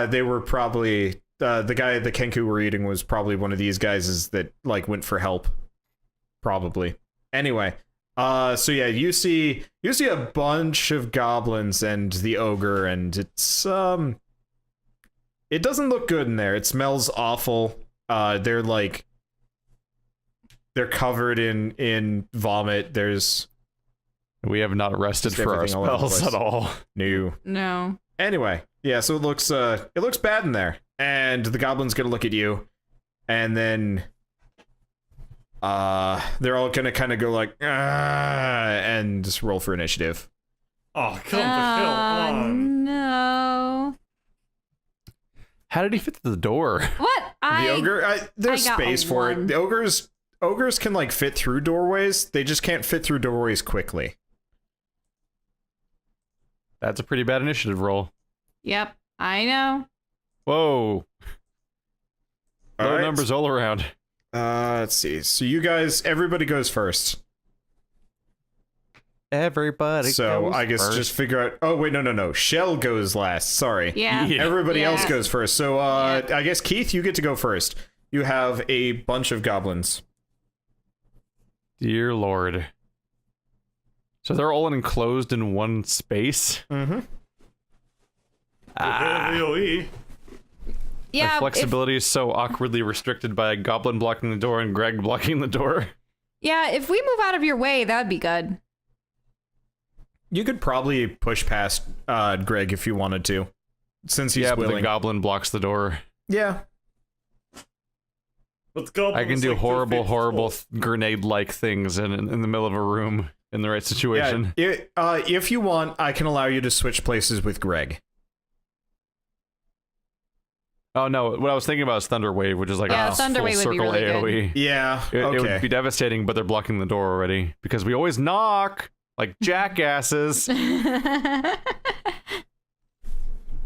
they were probably the guy the Kenku were eating was probably one of these guys that like went for help, probably. Anyway, so yeah, you see a bunch of goblins and the ogre, and it's it doesn't look good in there. It smells awful. They're covered in vomit. There's We have not rested Just for our everything all over the spells place. at all. new. No. Anyway, yeah, so it looks bad in there. And the goblin's gonna look at you, and then they're all gonna kind of go like and just roll for initiative. Oh, come the hell on. No. How did he fit through the door? What? The ogre, there's I got space a for it. one. The ogres can like fit through doorways. They just can't fit through doorways quickly. That's a pretty bad initiative roll. Yep, I know. Whoa. All Low right. numbers all around. Let's see. So you guys, everybody goes first. Everybody So goes I guess first. just figure out. Oh wait, no. Shell goes last. Sorry. Yeah. Yeah. Everybody Yeah. else goes first. So Yeah. I guess Keith, you get to go first. You have a bunch of goblins. Dear Lord. So they're all enclosed in one space? Mm-hmm. AOE. Yeah. My if- flexibility is so awkwardly restricted by a goblin blocking the door and Greg blocking the door. yeah, if we move out of your way, that'd be good. You could probably push past Greg if you wanted to, since he's But the willing. goblin blocks the door. Yeah. Let's go. I can do horrible grenade-like things in the middle of a room in the right situation. Yeah, if you want, I can allow you to switch places with Greg. Oh no, what I was thinking about is Thunder Wave, which is like a Thunder full Wave would be circle really AoE. Yeah, It would be devastating, but they're blocking the door already because we always knock like jackasses.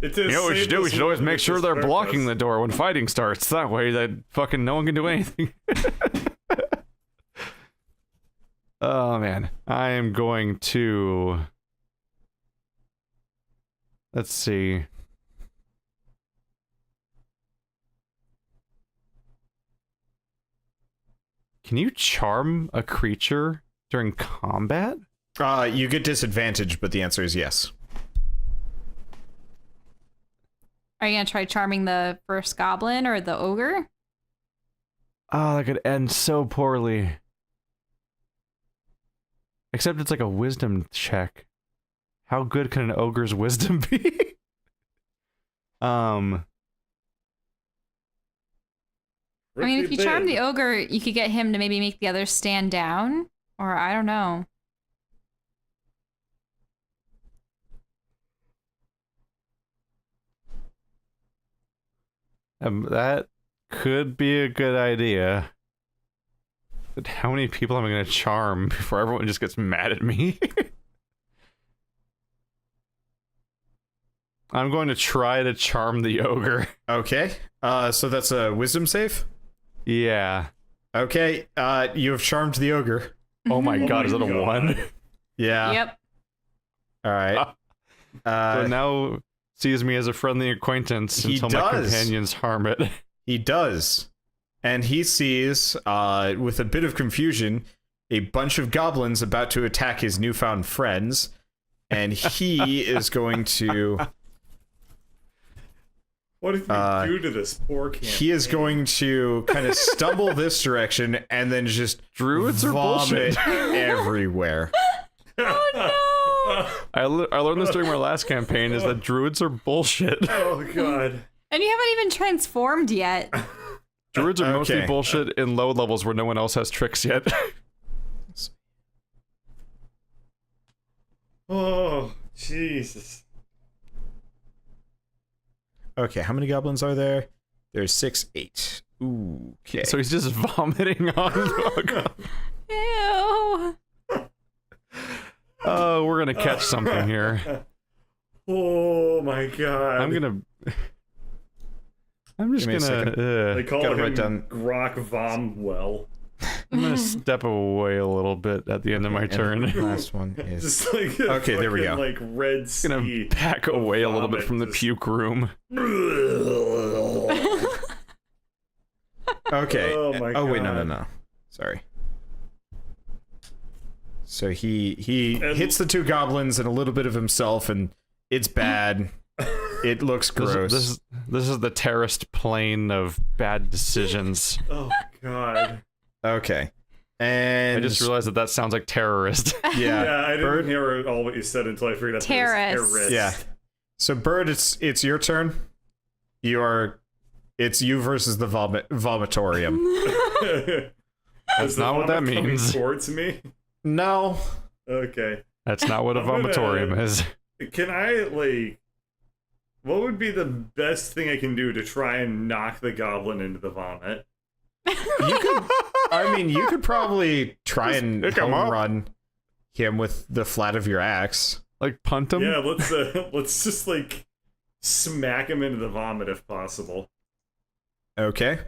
It You know what we should do? We should always make sure they're blocking the door when fighting starts. That way, that fucking no one can do anything. Oh man, I am going to. Let's see. Can you charm a creature during combat? You get disadvantage, but the answer is yes. Are you gonna try charming the first goblin or the ogre? Oh, that could end so poorly. Except it's like a wisdom check. How good can an ogre's wisdom be? I mean, if you charm the ogre, you could get him to maybe make the others stand down, or I don't know. That could be a good idea. But how many people am I going to charm before everyone just gets mad at me? I'm going to try to charm the ogre. Okay. So that's a wisdom save? Yeah. Okay. You have charmed the ogre. Oh my god, is that a 1? Yeah. Yep. All right. So now sees me as a friendly acquaintance He until my does. companions harm it. He does. And he sees, with a bit of confusion, a bunch of goblins about to attack his newfound friends. And he is going to... What did you do to this poor campaign? He is going to kind of stumble this direction and then just Druids are vomit bullshit. everywhere. I learned this during my last campaign, is that druids are bullshit. Oh god. And you haven't even transformed yet. Druids are mostly Okay. bullshit in low levels where no one else has tricks yet. Oh, Jesus. Okay, how many goblins are there? There's 6, 8. Ooh, okay. So he's just vomiting on the Ew. Oh, we're gonna catch something here. Oh my god. I'm just Give me a gonna. They call Gotta him write down- Grok Vomwell. I'm gonna step away a little bit at the end of my turn. And the last one is... Just like a Okay, there we fucking, go. like red Gonna sea. back away a little bit vomit, from the just- puke room. Okay. Oh my Oh wait, God. no. Sorry. So he And- hits the two goblins and a little bit of himself, and it's bad. It looks gross. This is the terrorist plane of bad decisions. Oh god. Okay. And I just realized that sounds like terrorist. yeah, Yeah, I didn't Bird. hear all what you said until I figured out that it was Terrorist. terrorist. Yeah. So Bird, it's your turn. It's you versus the vomitorium. That's not what that vomit coming means. Towards me. No. Okay. That's not what a I'm gonna- vomitorium is. Can I like? What would be the best thing I can do to try and knock the goblin into the vomit? You could. I mean, you could probably try and pick 'em home up. run him with the flat of your axe. Like punt him? Yeah, let's just like smack him into the vomit if possible. Okay.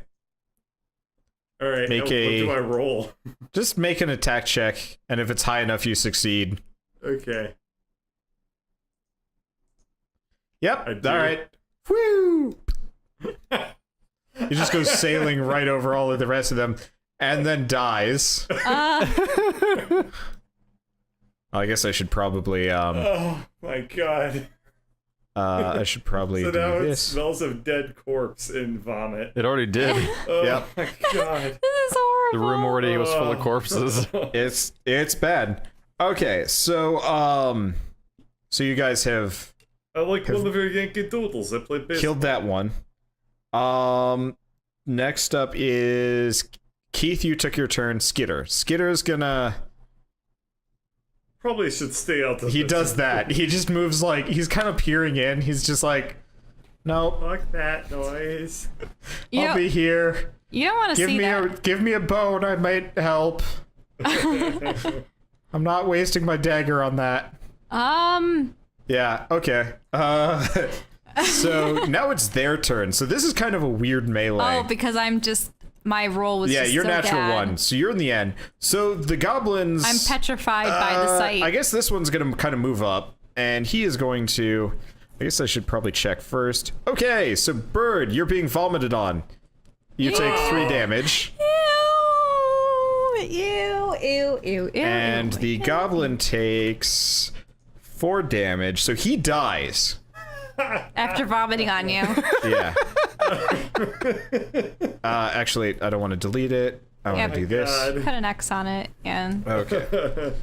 All right. Make what a- do I roll? Just make an attack check, and if it's high enough, you succeed. Okay. Yep. I do. All right. Woo! He just goes sailing right over all of the rest of them, and then dies. I guess I should probably Oh my god. I should probably So do now it this. smells of dead corpse in vomit. It already did. Oh Yep. my god. This is horrible. The room already was full of corpses. It's bad. Okay, so So you guys have I like one of your Yankee Doodles. I play baseball. killed that one. Next up is Keith. You took your turn. Skitter's gonna. Probably should stay out of He this. does that. He just moves like he's kind of peering in. He's just like, nope. Fuck that noise. You I'll don't, be here. you don't want to see that. Give me a bone. I might help. I'm not wasting my dagger on that. Yeah. Okay. So now it's their turn. So this is kind of a weird melee. Oh, because my roll was Yeah, just you're so natural bad. one, so you're in the end. So the goblins. I'm petrified by the sight. I guess this one's gonna kind of move up, and he is going to. I guess I should probably check first. Okay, so Bird, you're being vomited on. You take 3 damage, Ew. and the goblin takes 4 damage, so he dies. After vomiting on you. Yeah. Actually, I don't want to delete it. I want to do this. God. Put an X on it, and Okay.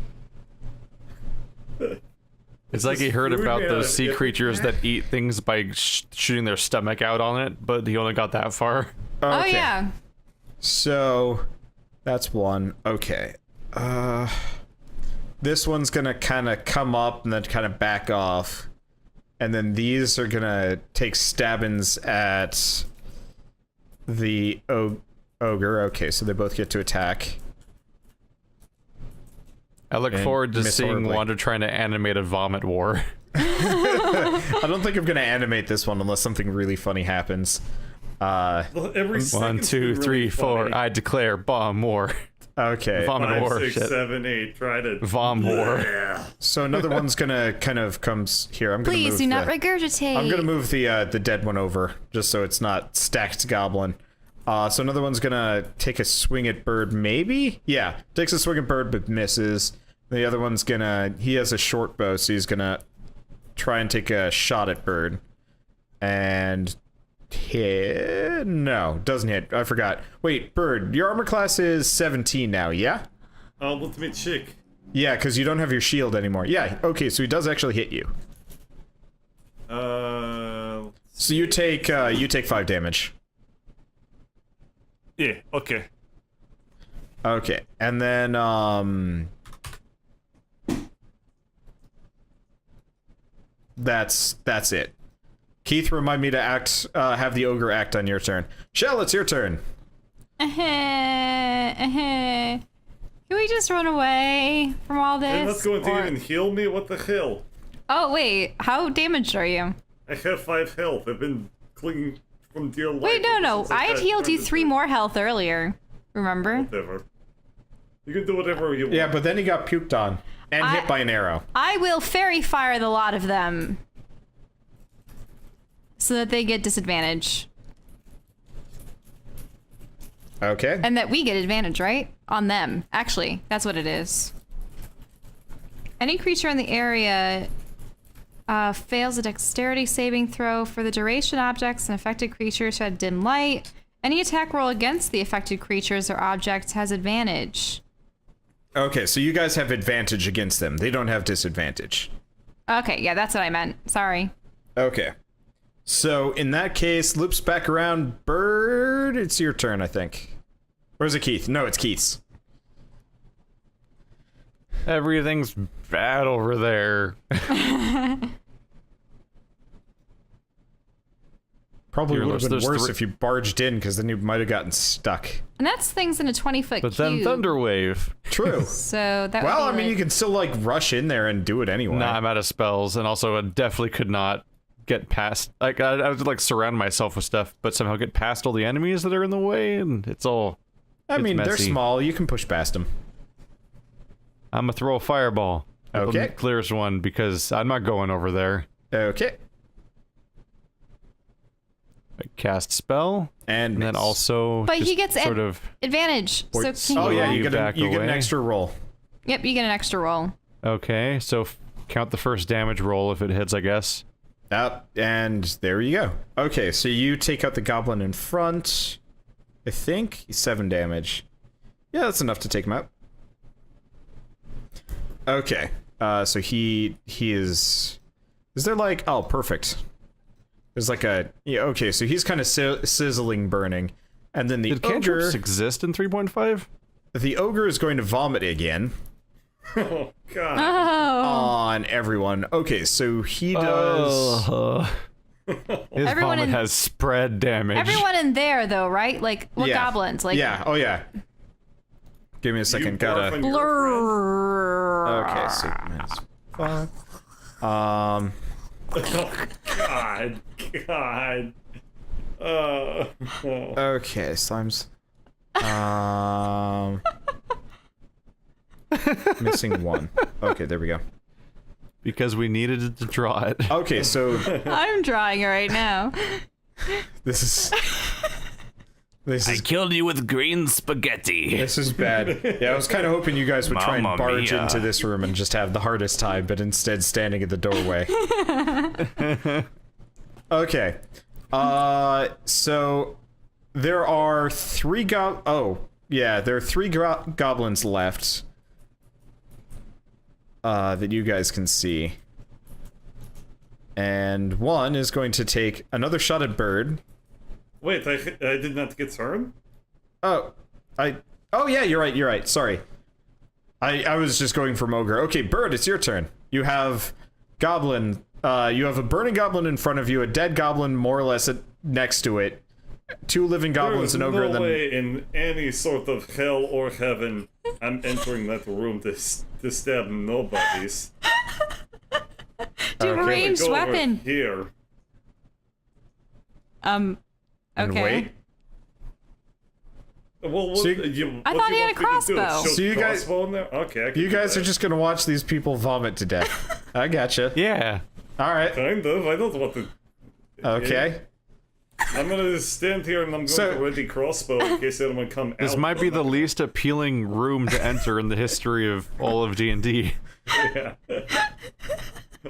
It's like he heard food about man. those sea creatures that eat things by shooting their stomach out on it, but he only got that far. oh Okay. yeah. So that's one. Okay. This one's gonna kind of come up and then kind of back off. And then these are gonna take stabbings at the ogre. Okay, so they both get to attack. I look And forward to miss seeing horribly. Wanda trying to animate a vomit war. I don't think I'm gonna animate this one unless something really funny happens. Well, every 1, second's 2, been 3, really 4. funny. I declare bomb war. Okay. Vomit 5, war. 6, Shit. 7, 8. Try to. Vom war. Yeah. So another one's gonna kind of comes here. I'm gonna Please move do not the- regurgitate. I'm gonna move the dead one over just so it's not stacked goblin. So another one's gonna take a swing at Bird, maybe? Yeah, takes a swing at Bird but misses. The other one's gonna, he has a short bow, so he's gonna try and take a shot at Bird. And hit, no, doesn't hit, I forgot. Wait, Bird, your armor class is 17 now, yeah? Ultimate chick. Yeah, because you don't have your shield anymore. Yeah, okay, so he does actually hit you. So you take 5 damage. Yeah. Okay. Okay, and then that's it. Keith, remind me to have the ogre act on your turn. Shell, it's your turn. Can we just run away from all this? They're not going to Or- even heal me? What the hell? Oh wait, how damaged are you? I have 5 health. I've been clinging from dear life. Wait, no. since I had healed you turned 3 into- more health earlier. Remember? Whatever. You can do whatever you want. Yeah, but then he got puked on and hit by an arrow. I will fairy fire the lot of them. So that they get disadvantage. Okay. And that we get advantage, right? On them. Actually, that's what it is. Any creature in the area fails a dexterity saving throw for the duration. Objects and affected creatures shed dim light. Any attack roll against the affected creatures or objects has advantage. Okay, so you guys have advantage against them. They don't have disadvantage. Okay, yeah, that's what I meant. Sorry. Okay. So in that case, loops back around. Bird, it's your turn, I think. Or is it Keith? No, it's Keith's. Everything's bad over there. Probably Here, would have been there's worse three- if you barged in, because then you might have gotten stuck. And that's things in a 20-foot But cube. then Thunderwave. True. So that Well, would I be mean, you can still, like, rush in there and do it anyway. Nah, I'm out of spells, and also I definitely could not get past. Like, I would like surround myself with stuff, but somehow get past all the enemies that are in the way, and it's all. I it's mean, they're messy. small. You can push past them. I'm gonna throw a fireball. Okay. The clearest one because I'm not going over there. Okay. I cast spell, And and then miss. also. But he just gets sort of. advantage. So can Oh, you yeah, roll? you get, back you get an away. extra roll. Yep, you get an extra roll. Okay, so count the first damage roll if it hits, I guess. Up, and there you go. Okay, so you take out the goblin in front. I think 7 damage. Yeah, that's enough to take him out. Okay, So he is there like, oh, perfect. There's like a, yeah, okay, so he's kind of sizzling, burning. And then the Did ogre, cantrips exist in 3.5? the ogre is going to vomit again Oh god. Oh. on everyone. Okay, so he does... His Everyone vomit in- has spread damage. Everyone in there, though, right? Like, what Yeah. goblins? Like, Yeah, oh yeah. Give me a second, You gotta... barf on your blur. Okay, so minus 5. Oh, God. God. Okay, slimes. Missing 1. Okay, there we go. Because we needed to draw it. Okay, so I'm drawing it right now. this is killed you with green spaghetti. this is bad. Yeah, I was kind of hoping you guys would try and Mamma barge mia. into this room and just have the hardest time, but instead standing at the doorway. Okay. So there are 3 there are 3 goblins left. That you guys can see. And one is going to take another shot at Bird. Wait, I did not get turned? Oh yeah, you're right, sorry. I was just going for Ogre. Okay, Bird, it's your turn. You have Goblin, you have a burning goblin in front of you, a dead goblin more or less next to it, 2 living goblins, an ogre, no and then... way in any sort of hell or heaven I'm entering that room to stab nobodies. Do Okay. ranged Go over weapon. here. and Okay. wait. Well, So what, you- I what thought do he you had a want me to do? crossbow. Shoot So you guys- crossbow in there? Okay, I can You do guys that. are just gonna watch these people vomit to death. I gotcha. Yeah. Alright, Kind of. I don't want to. okay. I'm gonna just stand here and I'm going So- to ready crossbow in case anyone come out. This might be the least appealing room to enter in the history of all of D&D. Yeah.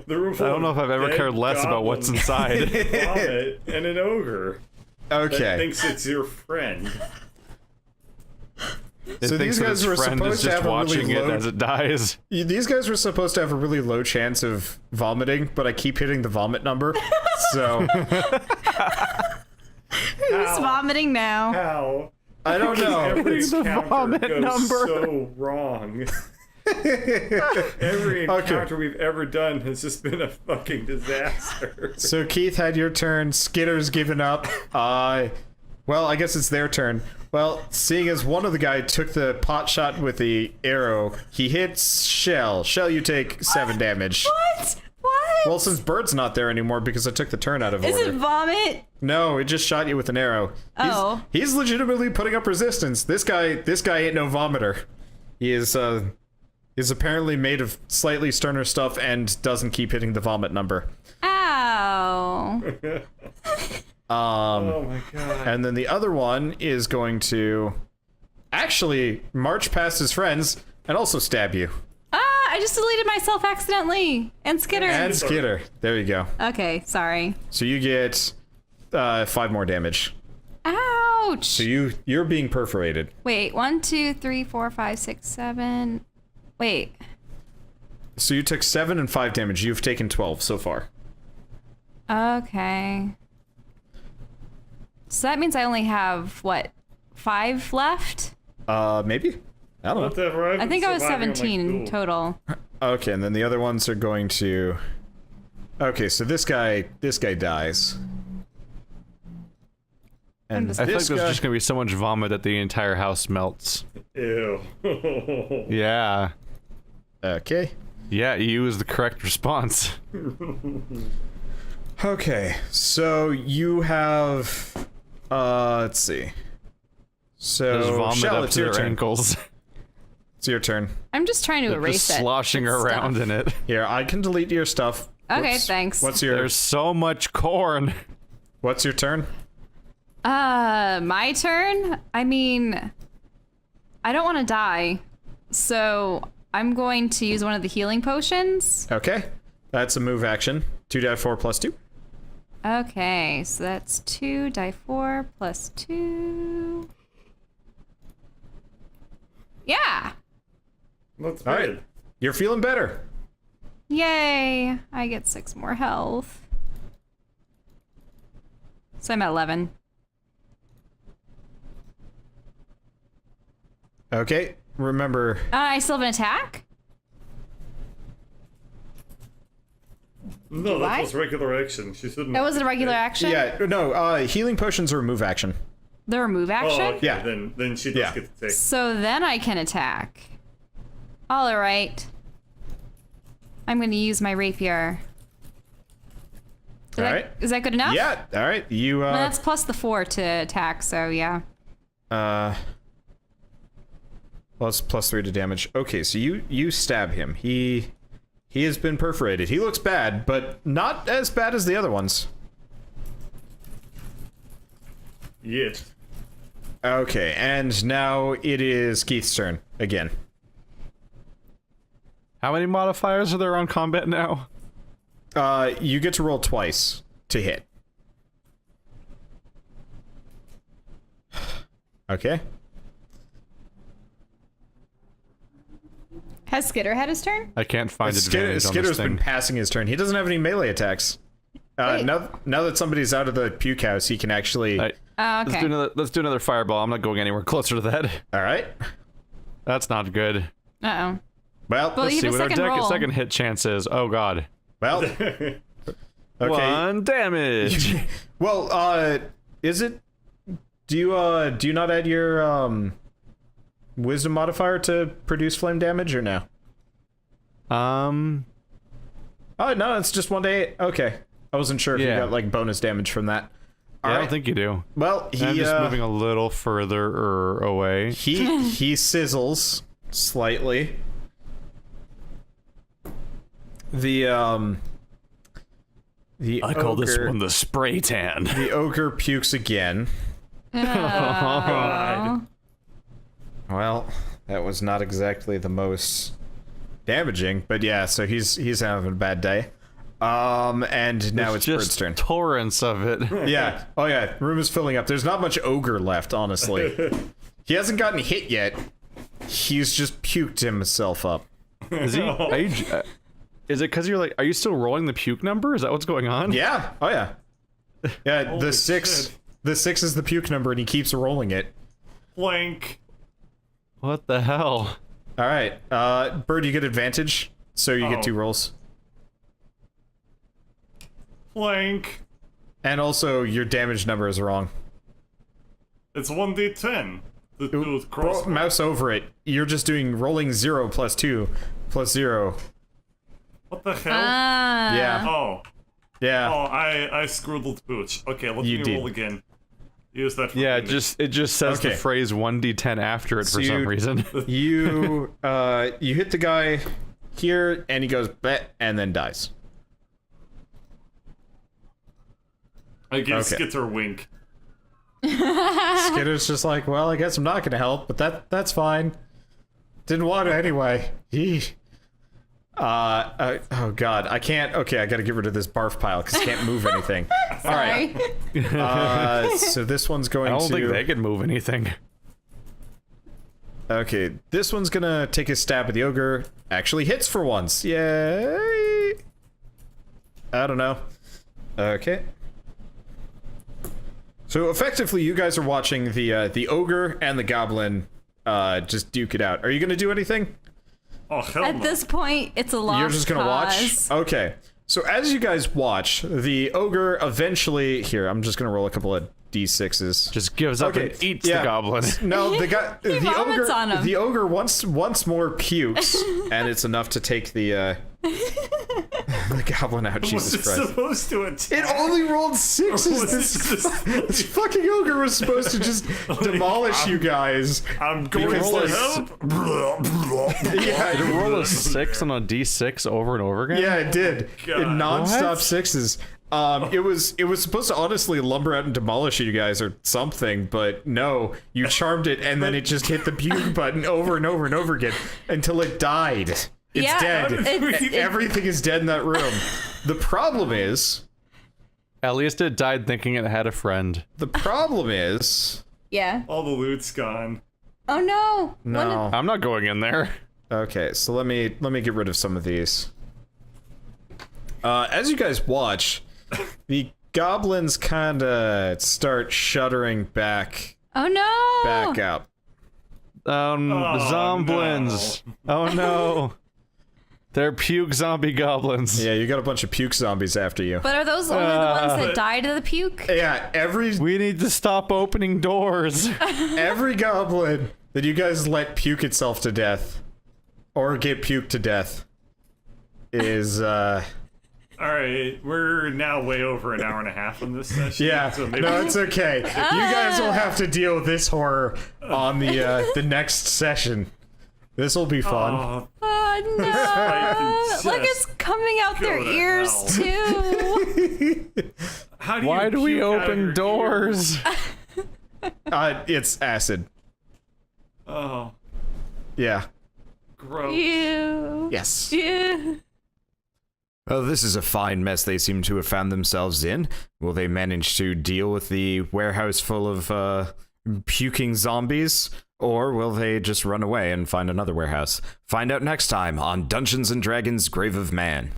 The room I don't know if I've ever cared less about what's inside. Vomit and an ogre that Okay. thinks it's your friend. It So thinks these that guys its were friend supposed is to just have a really watching it low- as it dies. These guys were supposed to have a really low chance of vomiting, but I keep hitting the vomit number. So, Who's vomiting now? How? I don't know. Every The encounter vomit goes number. so wrong. Every encounter we've ever done has just been a fucking disaster. So Keith had your turn. Skitter's given up. Well, I guess it's their turn. Well, seeing as one of the guy took the pot shot with the arrow, he hits Shell. Shell, you take 7 damage. What? What? Well, since Bird's not there anymore because I took the turn out of Is order. it vomit? No, it just shot you with an arrow. Oh. He's legitimately putting up resistance. This guy ain't no vomiter. He is apparently made of slightly sterner stuff and doesn't keep hitting the vomit number. Ow. Oh my god. And then the other one is going to actually march past his friends and also stab you. I just deleted myself accidentally. And Skitter. And Skitter. There you go. Okay, sorry. So you get 5 more damage. Ouch. So you're being perforated. Wait, 1, 2, 3, 4, 5, 6, 7. Wait. So you took 7 and 5 damage. You've taken 12 so far. Okay. So that means I only have, what, 5 left? Maybe? I don't know. Whatever, I've I been think I was surviving on my 17 tool. total. Okay, and then the other ones are going to... Okay, so this guy dies. And I feel like this there's guy... just gonna be so much vomit that the entire house melts. Ew. Yeah. Okay. Yeah, you is the correct response. Okay, so you have... let's see. There's So, vomit Shell, up it's to your their turn. ankles. It's your turn. I'm just trying to erase Just it. sloshing It's around stuff. in it. Here, I can delete your stuff. Okay, Whoops. thanks. What's your There's so much corn. What's your turn? My turn? I mean, I don't want to die. So I'm going to use one of the healing potions. Okay. That's a move action. 2d4 plus 2. Okay, so that's 2 die 4 plus 2. Yeah. That's All good. right. You're feeling better. Yay! I get 6 more health. So I'm at 11. Okay, remember. I still have an attack? No, Do that I? was regular action. She shouldn't. That wasn't a regular action? Yeah, no, healing potions are a move action. The remove action? Oh, okay. Yeah. Then she does Yeah. get to take. So then I can attack. Alright. I'm gonna use my rapier. Alright. Is that good enough? Yeah, alright. You, No, that's plus the 4 to attack, so yeah. plus 3 to damage. Okay, so you stab him. He has been perforated. He looks bad, but not as bad as the other ones. Yes. Okay, and now it is Keith's turn again. How many modifiers are there on combat now? You get to roll twice to hit. Okay. Has Skitter had his turn? I can't find advantage on Skitter's this been thing. passing his turn. He doesn't have any melee attacks. Wait. Now that somebody's out of the puke house, he can actually. Alright, Oh, let's okay. let's do another fireball. I'm not going anywhere closer to that. All right. That's not good. Uh-oh. Well, Well, Let's you see have a what our second roll. second hit chance is. Oh god. well. Okay. 1 damage. Well, is it? Do you not add your wisdom modifier to produce flame damage or no? Oh no, it's just 1d8. Okay, I wasn't sure if you Yeah. got like bonus damage from that. I All don't think you do. Well, I'm just moving a little further away. he sizzles slightly. The I call this ogre- one the spray tan. The ogre pukes again. Oh. Well, that was not exactly the most damaging, but yeah, so he's having a bad day. And now it's Bird's just turn. torrents of it. Yeah. Oh yeah, room is filling up. There's not much ogre left, honestly. He hasn't gotten hit yet. He's just puked himself up. Is he? Is it because you're like? Are you still rolling the puke number? Is that what's going on? Yeah. Oh yeah. Yeah. Holy the 6. shit. The 6 is the puke number, and he keeps rolling it. Flank. What the hell? All right. Bird, you get advantage, so you get 2 rolls, Flank. and also your damage number is wrong. It's 1d10. The do with cross. Mouse over it. You're just doing rolling 0 plus 2 plus 0. What the hell? Ah. Yeah. Oh. Yeah. Oh, I scribbled pooch. Okay, let You me did. roll again. Use that for Yeah, damage. it just says Okay. the phrase 1d10 after it So for some you- reason. You you hit the guy here, and he goes bet, and then dies. I give Okay. Skitter a wink. Skitter's just like, well, I guess I'm not gonna help, but that's fine. Didn't want to anyway. Yeesh. Oh god, I can't. Okay, I gotta get rid of this barf pile because I can't move anything. All right. Sorry. So this one's going I don't to. think they can move anything. Okay, this one's gonna take a stab at the ogre. Actually hits for once. Yay! I don't know. Okay. So effectively, you guys are watching the ogre and the goblin just duke it out. Are you gonna do anything? Oh, hell At no. this point, it's a lost You're just gonna cause. watch? Okay. So as you guys watch, the ogre eventually... Here, I'm just gonna roll a couple of d6s. Just gives up Okay, and eats yeah. the goblin. No, the guy... the vomits ogre, on him. The ogre once more pukes, and it's enough to take the goblin out. Was Jesus it Christ. supposed to attack? It only rolled 6s. Was it just- This fucking ogre was supposed to just demolish you guys. I'm going Because, to like- help. Yeah, Did it roll a 6 on a d6 over and over again? Yeah, it did. God. In non-stop What? 6s. It was supposed to honestly lumber out and demolish you guys or something, but no, you charmed it and then it just hit the puke button over and over and over again until it died. It's Yeah, dead. it- Everything is dead in that room. The problem is, At least it died thinking it had a friend. Yeah. All the loot's gone. Oh no. no. I'm not going in there. Okay, so let me get rid of some of these. As you guys watch, the goblins kind of start shuddering back Oh no! up. Zomblins. no. Oh no. They're puke zombie goblins. Yeah, you got a bunch of puke zombies after you. But are those only the ones that died of the puke? Yeah, We need to stop opening doors. every goblin that you guys let puke itself to death, or get puked to death, is Alright, we're now way over an hour and a half on this session. yeah. So maybe No, it's okay. You guys will have to deal with this horror on the next session. This will be fun. Oh no! Just Like it's coming out their go to ears hell. too. How do Why you do we puke out of open your doors? It's acid. Oh, Yeah. gross. Ew. Yes. Ew. Oh, this is a fine mess they seem to have found themselves in. Will they manage to deal with the warehouse full of puking zombies? Or will they just run away and find another warehouse? Find out next time on Dungeons & Dragons: Grave of Man.